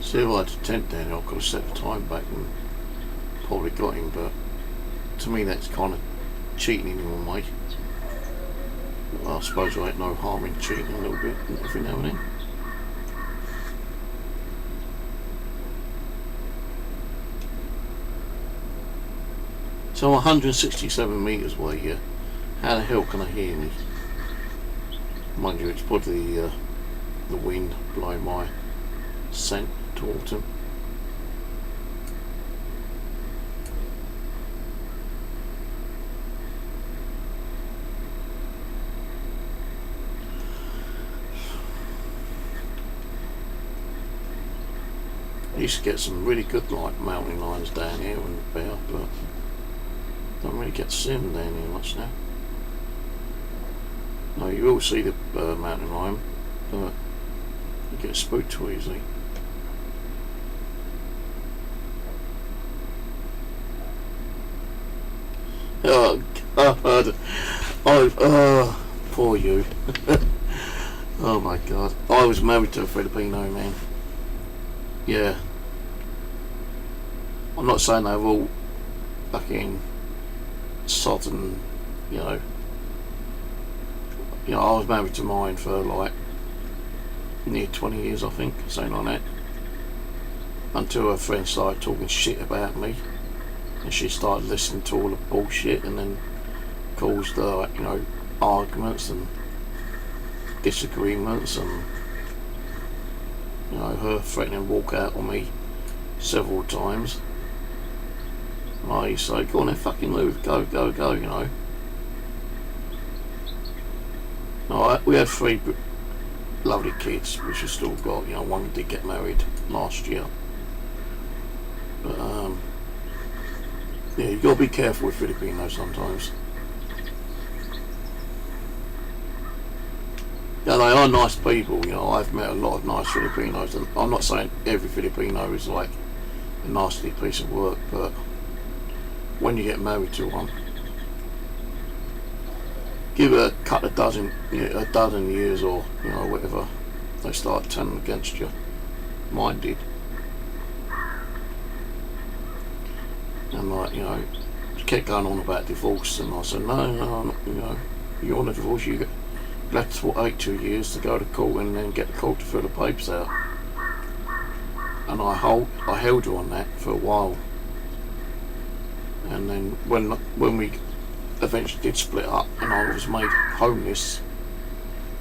See if I had a tent down here, I could have set the time back and probably got him, but to me that's kind of cheating in your way. Well, I suppose there ain't no harm in cheating a little bit every now and then. So I'm 167 metres away here. How the hell can I hear me? Mind you, it's probably the wind blowing my scent towards him. I used to get some really good like mountain lions down here and about, but don't really get to see them down here much now. No, you will see the mountain lion, but you get spooked too easily. Oh God! Poor you. Oh my God! I was married to a Filipino man. Yeah. I'm not saying they're all fucking sodden, you know. You know, I was married to mine for like near 20 years, I think, something like that. Until her friends started talking shit about me, and she started listening to all the bullshit, and then caused you know, arguments and disagreements, and you know, her threatening to walk out on me several times. I used to say, go on then, fucking move, go, go, go, you know. No, we had 3 lovely kids, which we've still got. You know, one did get married last year. But yeah, you got to be careful with Filipinos sometimes. Yeah, they are nice people. You know, I've met a lot of nice Filipinos, and I'm not saying every Filipino is like a nasty piece of work, but when you get married to one, give it a couple of dozen, a dozen years, or you know, whatever, they start turning against you. Mine did. And like, you know, she kept going on about divorce, and I said, no, no, you know, you want a divorce, you have to wait 2 years to go to court and then get the court to fill the papers out. And I held her on that for a while. And then when we eventually did split up and I was made homeless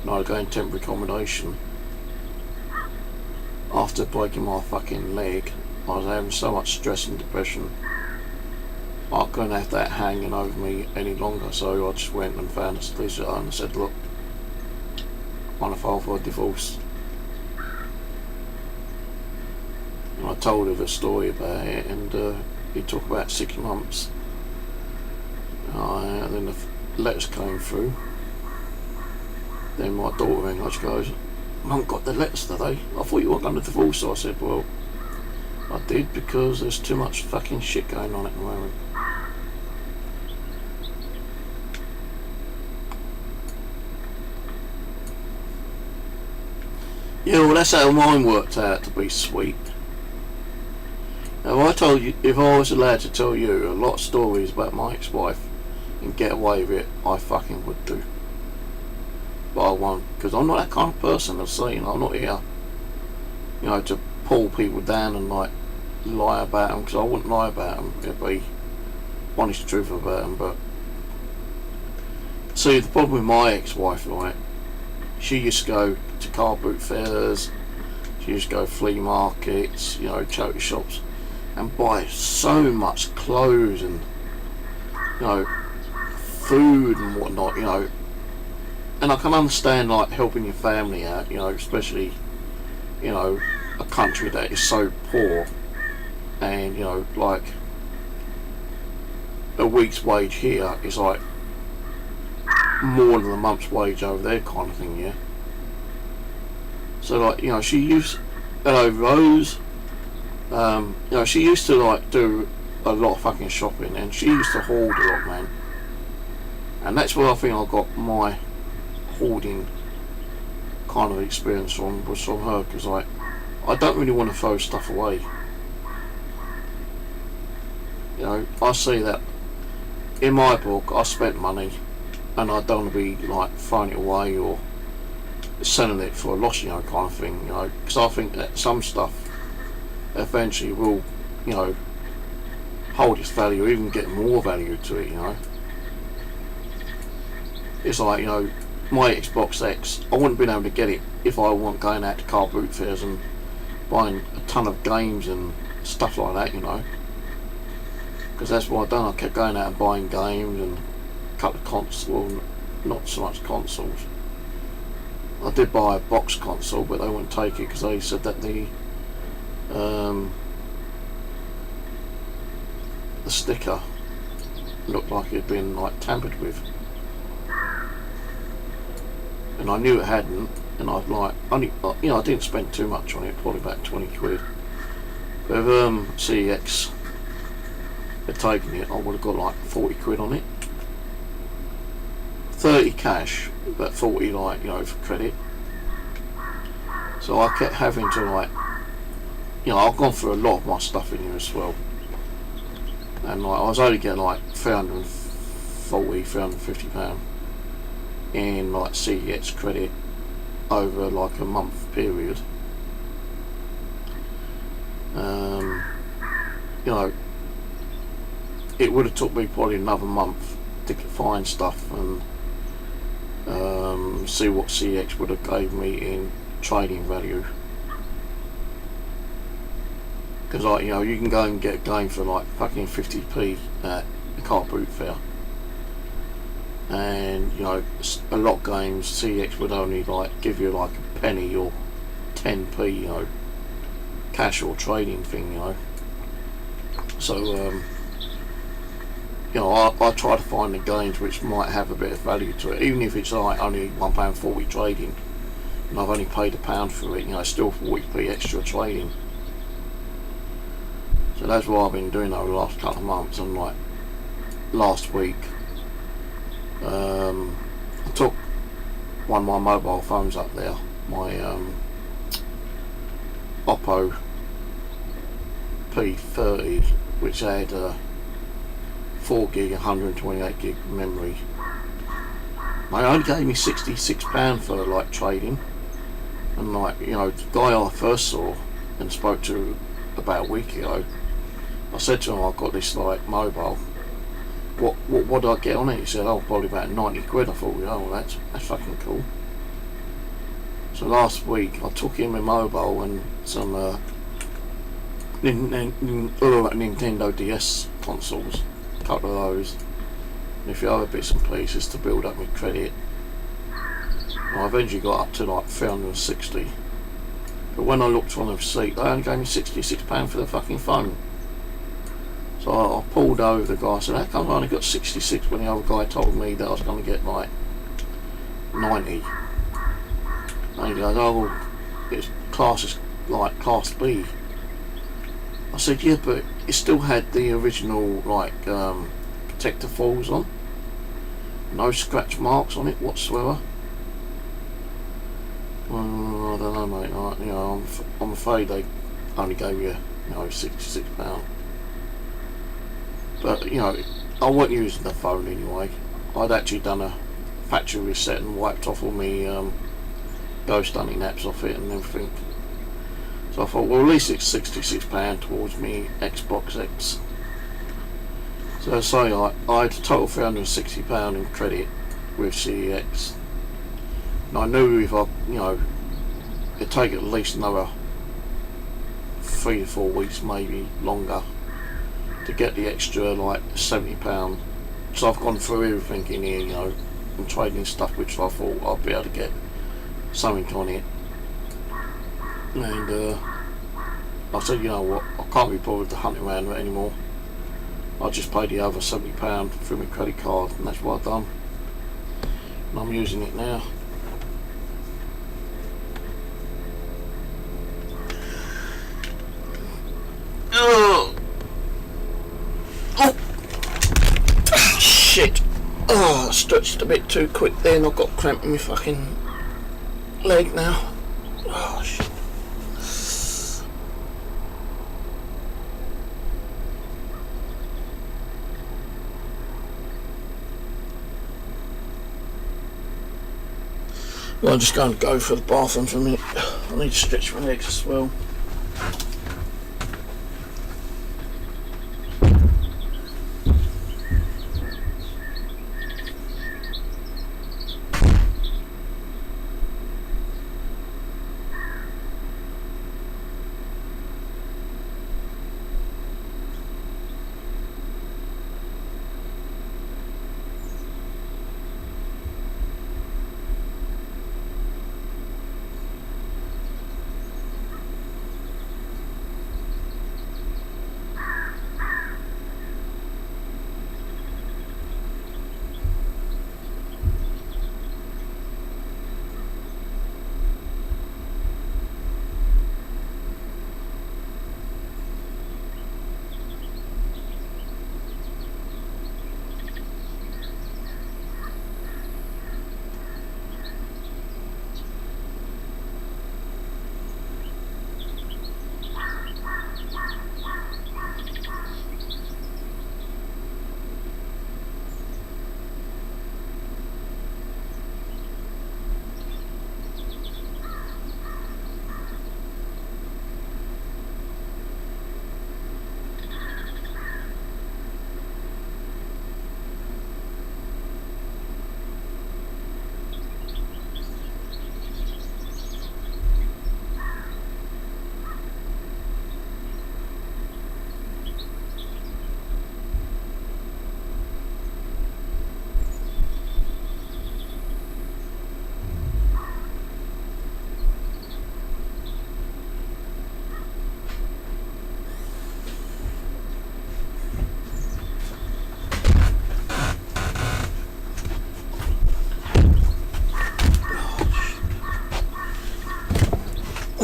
and I was going temporary accommodation, after breaking my fucking leg, I was having so much stress and depression. I couldn't have that hanging over me any longer, so I just went and found a solicitor and said, look, I want to file for a divorce. And I told her the story about it, and it took about 6 months. And then the letters came through. Then my daughter rang, she goes, I haven't got the letters today. I thought you were going to divorce her. I said, well, I did because there's too much fucking shit going on at the moment. Yeah, well, that's how mine worked out to be sweet. Now, if I was allowed to tell you a lot of stories about my ex-wife and get away with it, I fucking would do. But I won't, because I'm not that kind of person to say, I'm not here, to pull people down and like lie about them, because I wouldn't lie about them. It'd be honest truth about them. But see, the problem with my ex-wife, right? She used to go to car boot fairs. She used to go flea markets, charity shops, and buy so much clothes and food and whatnot, and I can understand like helping your family out, especially a country that is so poor, and like a week's wage here is like more than a month's wage over there, kind of thing. Yeah, so like she used Rose, she used to like do a lot of fucking shopping, and she used to hoard a lot, man. And that's where I think I got my hoarding kind of experience was from her, because I don't really want to throw stuff away. I see that in my book I spent money, and I don't want to be like throwing it away or selling it for a loss, kind of thing, because I think that some stuff eventually will, hold its value, even get more value to it, It's like, my Xbox X, I wouldn't have been able to get it if I weren't going out to car boot fairs and buying a ton of games and stuff like that, because that's what I've done. I kept going out and buying games and a couple of consoles, well, not so much consoles. I did buy a box console, but they wouldn't take it because they said that the sticker looked like it had been like tampered with, and I knew it hadn't, and I'd like only I didn't spend too much on it, probably about 20 quid. But if CEX had taken it, I would have got like 40 quid on it, 30 cash, but 40 like for credit. So I kept having to like I've gone through a lot of my stuff in here as well, and like I was only getting like £350 in like CEX credit over like a month period. It would have took me probably another month to find stuff and see what CEX would have gave me in trading value. Because like you can go and get a game for like fucking 50p at a car boot fair, and a lot of games CEX would only like give you like a penny or 10p, cash or trading thing, So I try to find the games which might have a bit of value to it, even if it's like only £1.40 trading, and I've only paid £1 for it. Still 40p extra trading. So that's what I've been doing over the last couple of months. And like last week, I took one of my mobile phones up there, my Oppo P30, which had 4 gig 128 gig memory. They only gave me £66 for like trading, and like the guy I first saw and spoke to about a week ago, I said to him, I've got this like mobile, what do I get on it? He said, oh, probably about 90 quid. I thought, well, that's fucking cool. So last week I took him a mobile and some Nintendo DS consoles, a couple of those, and a few other bits and pieces to build up my credit. And I eventually got up to like 360, but when I looked on the receipt, they only gave me £66 for the fucking phone. So I pulled over the guy and said, how come I only got 66 when the other guy told me that I was going to get like 90? And he goes, oh, well, it's class is like Class B. I said, yeah, but it still had the original, like, protector foils on. No scratch marks on it whatsoever. Well, I don't know, mate. I'm afraid they only gave you, £66. But, I wasn't using the phone anyway. I'd actually done a factory reset and wiped off all my Ghost Hunting apps off it and everything. So I thought, well, at least it's £66 towards me Xbox X. So I say I had a total £360 in credit with CEX. And I knew if it'd take at least another 3 to 4 weeks, maybe longer, to get the extra like £70. So I've gone through everything in here, and trading stuff which I thought I'd be able to get something on it. And I said, you know what, I can't be bothered to hunt around it anymore. I just paid the other £70 through my credit card, and that's what I've done. And I'm using it now. Oh, shit. Oh, I stretched a bit too quick then. I've got cramp in my fucking leg now. Oh, shit. Well, I'm just going to go for the bathroom for a minute. I need to stretch my legs as well.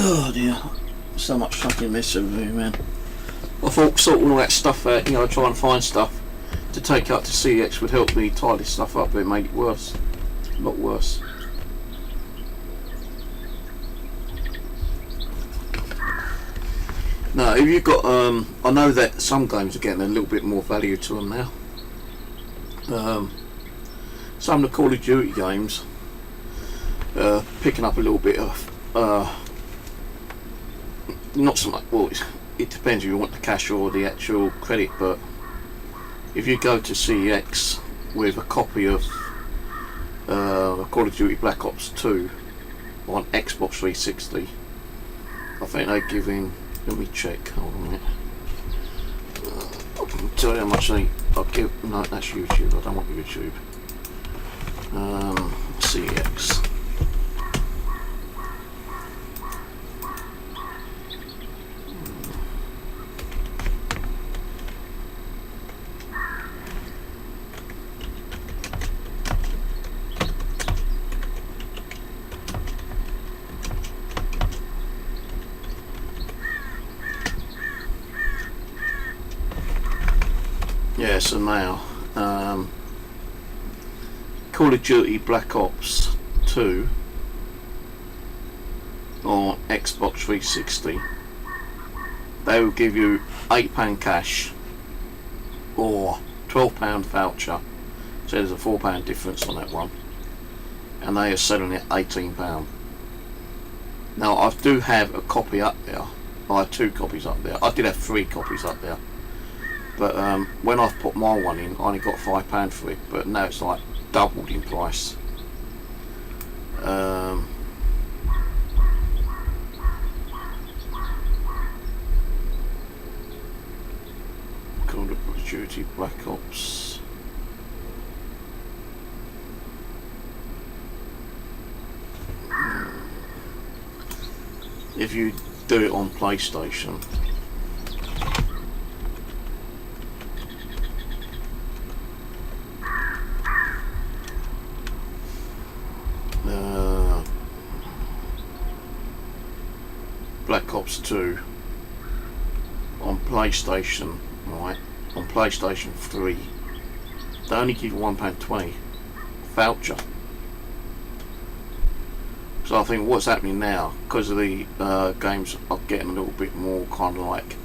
Oh dear, so much fucking mess over here, man. I thought sorting all that stuff out, trying to find stuff to take up to CX would help me tie this stuff up, but it made it worse. A lot worse. Now, if you've got, I know that some games are getting a little bit more value to them now. Some of the Call of Duty games picking up a little bit of not so much, well, it depends if you want the cash or the actual credit, but if you go to CEX with a copy of Call of Duty Black Ops 2 on Xbox 360, I think they're giving, let me check, hold on a minute, I can tell you how much I'll give, no, that's YouTube, I don't want YouTube, CEX. Yeah, so now Call of Duty Black Ops 2 on Xbox 360, they will give you £8 cash or £12 voucher, so there's a £4 difference on that one, and they are selling it £18. Now I do have a copy up there. I had 2 copies up there. I did have 3 copies up there, but when I've put my one in, I only got £5 for it, but now it's like doubled in price. Call of Duty Black Ops. If you do it on PlayStation, Black Ops 2 on PlayStation, right? On PlayStation 3, they only give you £1.20 voucher. So I think what's happening now, because of the games are getting a little bit more kind of like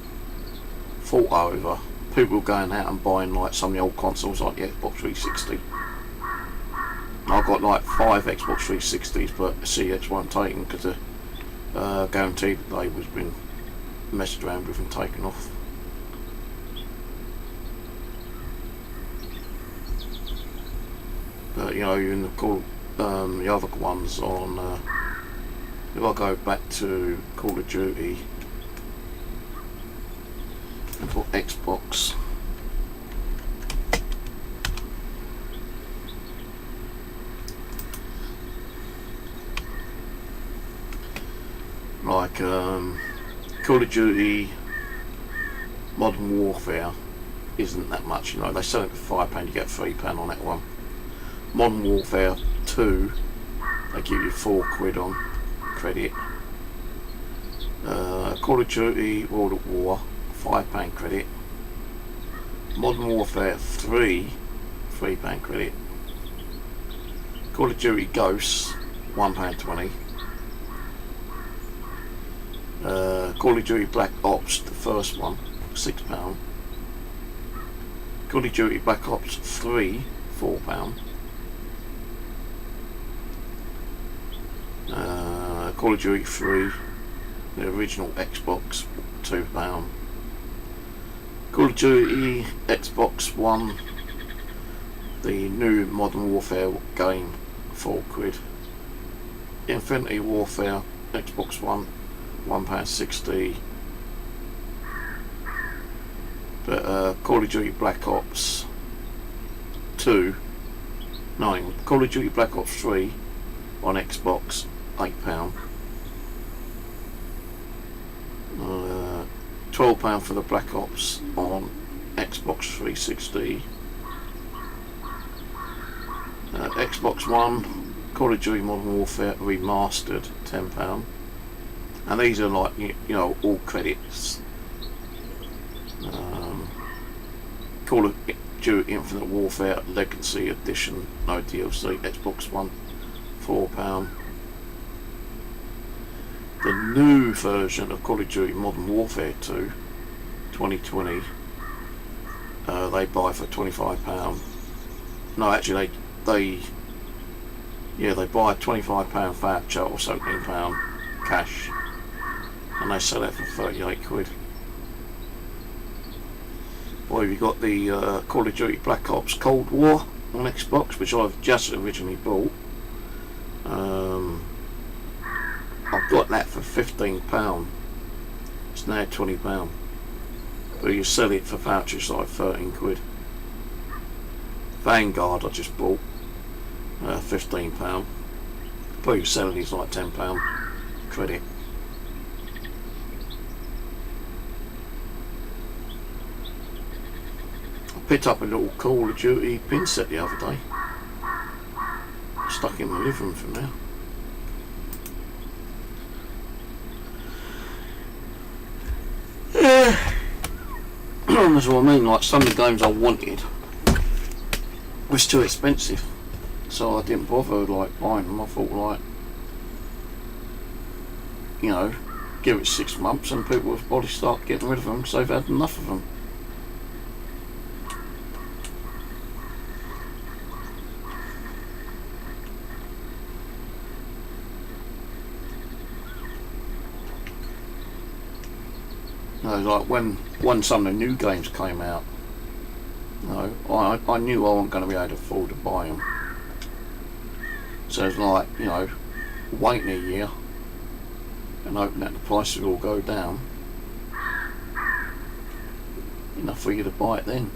thought over, people are going out and buying like some of the old consoles like the Xbox 360. I've got like 5 Xbox 360s, but CX won't take them because the guaranteed label's been messed around with and taken off. But you know, in the other ones on, if I go back to Call of Duty and put Xbox, like Call of Duty Modern Warfare isn't that much, you know, they sell it for £5, you get £3 on that one. Modern Warfare 2, they give you £4 on credit. Call of Duty World at War, £5 credit. Modern Warfare 3, £3 credit. Call of Duty Ghosts, £1.20. Call of Duty Black Ops, the first one, £6. Call of Duty Black Ops 3, £4. Call of Duty 3, the original Xbox, £2. Call of Duty Xbox One, the new Modern Warfare game, £4. Infinity Warfare Xbox One, £1.60. But Call of Duty Black Ops 2, no, Call of Duty Black Ops 3 on Xbox, £8. £12 for the Black Ops on Xbox 360. Xbox One, Call of Duty Modern Warfare Remastered, £10. And these are like, you know, all credits. Call of Duty Infinite Warfare Legacy Edition, no DLC, Xbox One, £4. The new version of Call of Duty Modern Warfare 2 2020, they buy for £25. No, actually they buy a £25 voucher or £17 cash, and they sell it for £38. Well, you've got the Call of Duty Black Ops Cold War on Xbox, which I've just originally bought. I've got that for £15. It's now £20. But you sell it for vouchers like £13. Vanguard I just bought, £15. But you selling is like £10 credit. I picked up a little Call of Duty pin set the other day. Stuck in my living room for now. That's what I mean. Like some of the games I wanted was too expensive, so I didn't bother like buying them. I thought like, you know, give it 6 months and people will probably start getting rid of them because they've had enough of them. You know, like when some of the new games came out, you know, I knew I wasn't going to be able to afford to buy them. So it's like, you know, waiting a year and hoping that the prices will all go down. Enough for you to buy it then.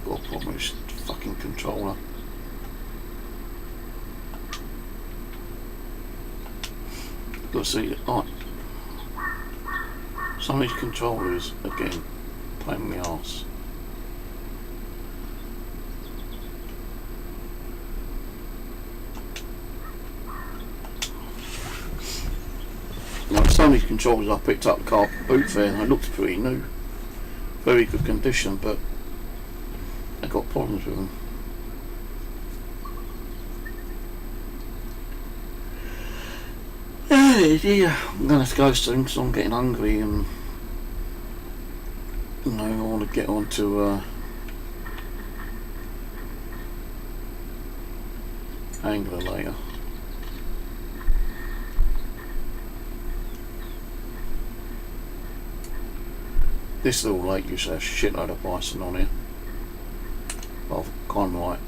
Got a problem with this fucking controller. Got to see, oh, some of these controllers, again, pain in the arse. Like some of these controllers I picked up at car boot fair and they looked pretty new. Very good condition, but I got problems with them. Yeah, I'm gonna have to go soon because I'm getting hungry and, you know, I want to get on to Angler later. This little lake used to have a shitload of bison on it, but I've kind of like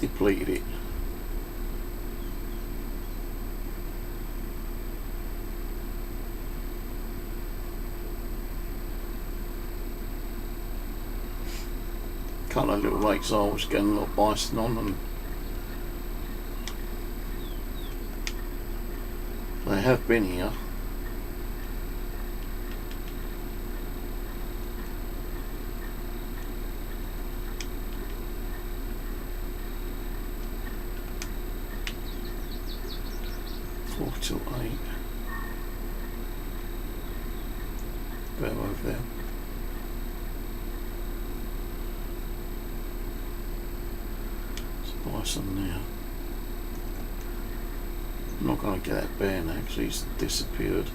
depleted it. Couple of little lakes I was getting a lot of bison on, and they have been here. Till 8. Better over there. There's bison there. I'm not going to get that bear now because he's disappeared.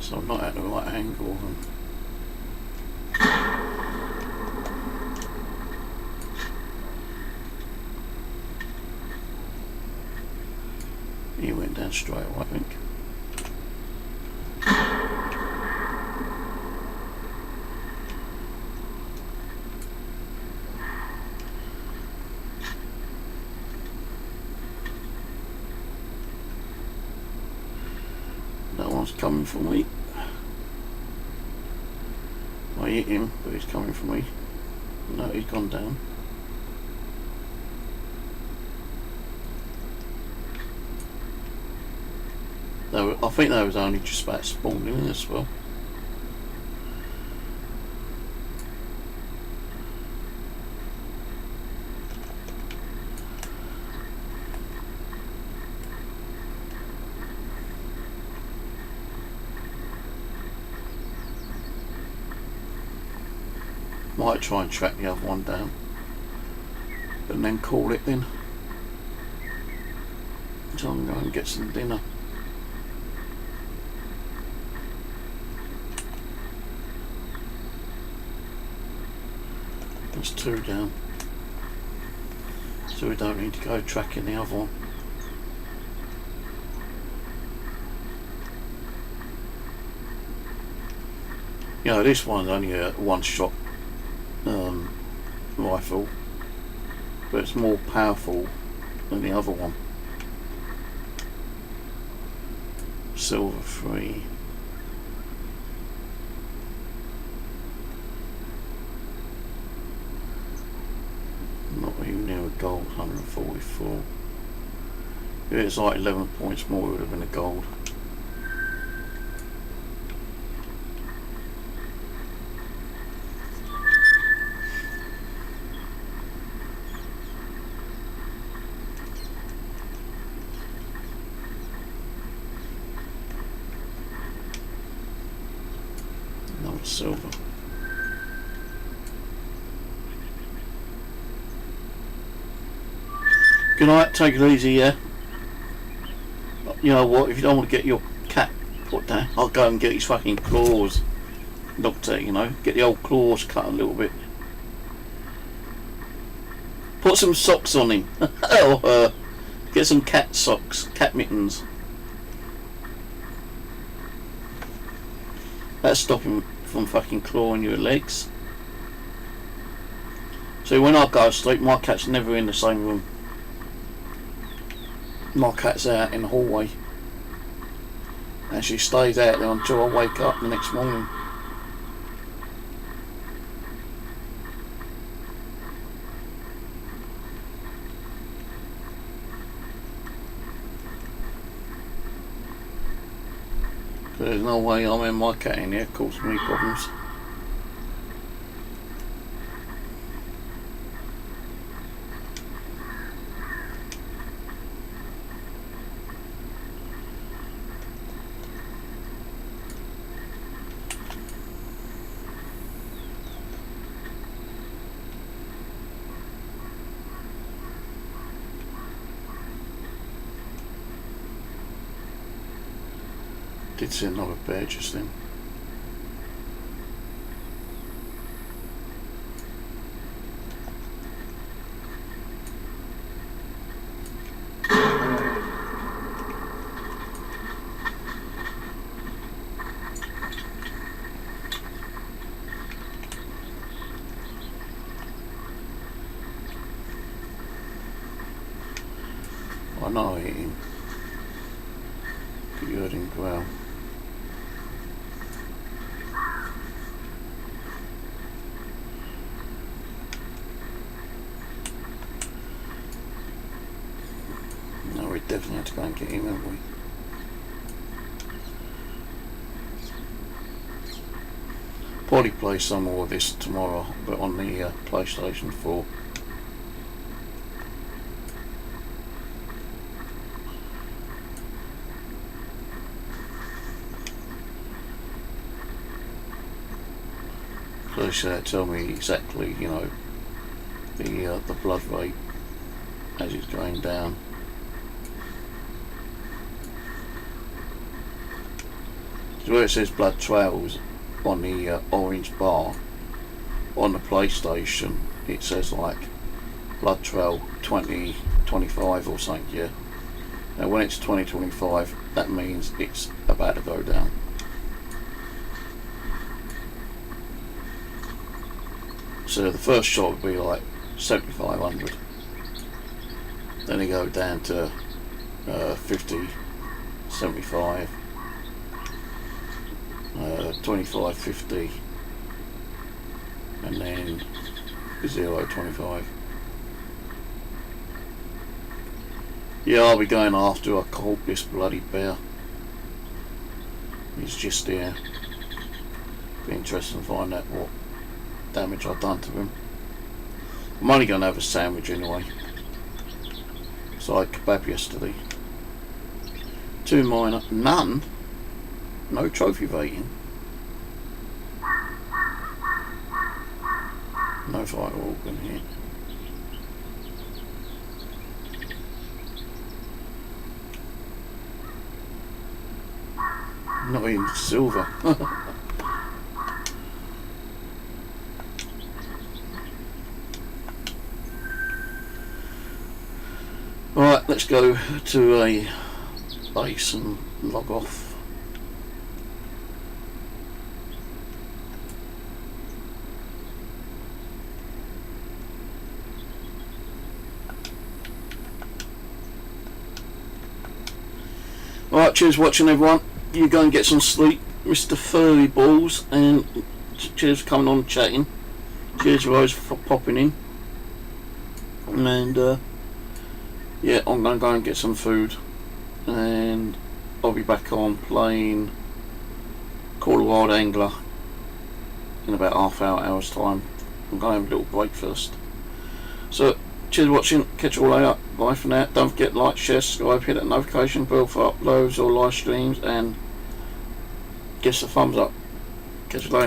So I'm not at the right angle. He went down straight away, I think. That one's coming for me. I hit him, but he's coming for me. No, he's gone down. I think that was only just about spawning in as well. Might try and track the other one down and then call it then. So I'm going to get some dinner. There's 2 down, so we don't need to go tracking the other one. You know, this one's only a one-shot rifle, but it's more powerful than the other one. Silver 3. Not even near a gold. 144. If it's like 11 points more, it would have been a gold. silver. Good night, take it easy, yeah? You know what, if you don't want to get your cat put down, I'll go and get his fucking claws looked at, you know? Get the old claws cut a little bit. Put some socks on him. Or get some cat socks, cat mittens. That'll stop him from fucking clawing your legs. So when I go to sleep, my cat's never in the same room. My cat's out in the hallway. And she stays out there until I wake up the next morning. There's no way I'm in my cat in here, causes me problems. Did see another bear just then. I know I hit him. You heard him growl. No, we definitely have to go and get him, haven't we? Probably play some more of this tomorrow, but on the PlayStation 4. So tell me exactly, you know, the blood rate as it's going down. So where it says blood trails on the orange bar on the PlayStation, it says like blood trail 2025 or something, yeah. Now when it's 2025, that means it's about to go down. So the first shot would be like 7,500. Then you go down to 50, 75, 25, 50, and then 0, 25. Yeah, I'll be going after I caught this bloody bear. He's just there. Be interesting to find out what damage I've done to him. I'm only going to have a sandwich anyway. So I had kebab yesterday. 2 minor, none. No trophy rating. No vital organ here. Not even silver. Alright, let's go to a base and log off. Alright, cheers for watching everyone. You go and get some sleep, Mr. Furry Balls, and cheers for coming on and chatting. Cheers Rose for popping in. And yeah, I'm going to go and get some food, and I'll be back on playing Call of the Wild Angler in about hour's time. I'm going to have a little break first. So, cheers for watching, catch you all later, bye for now. Don't forget to like, share, subscribe, hit that notification bell for uploads or live streams, and give us a thumbs up. Catch you later.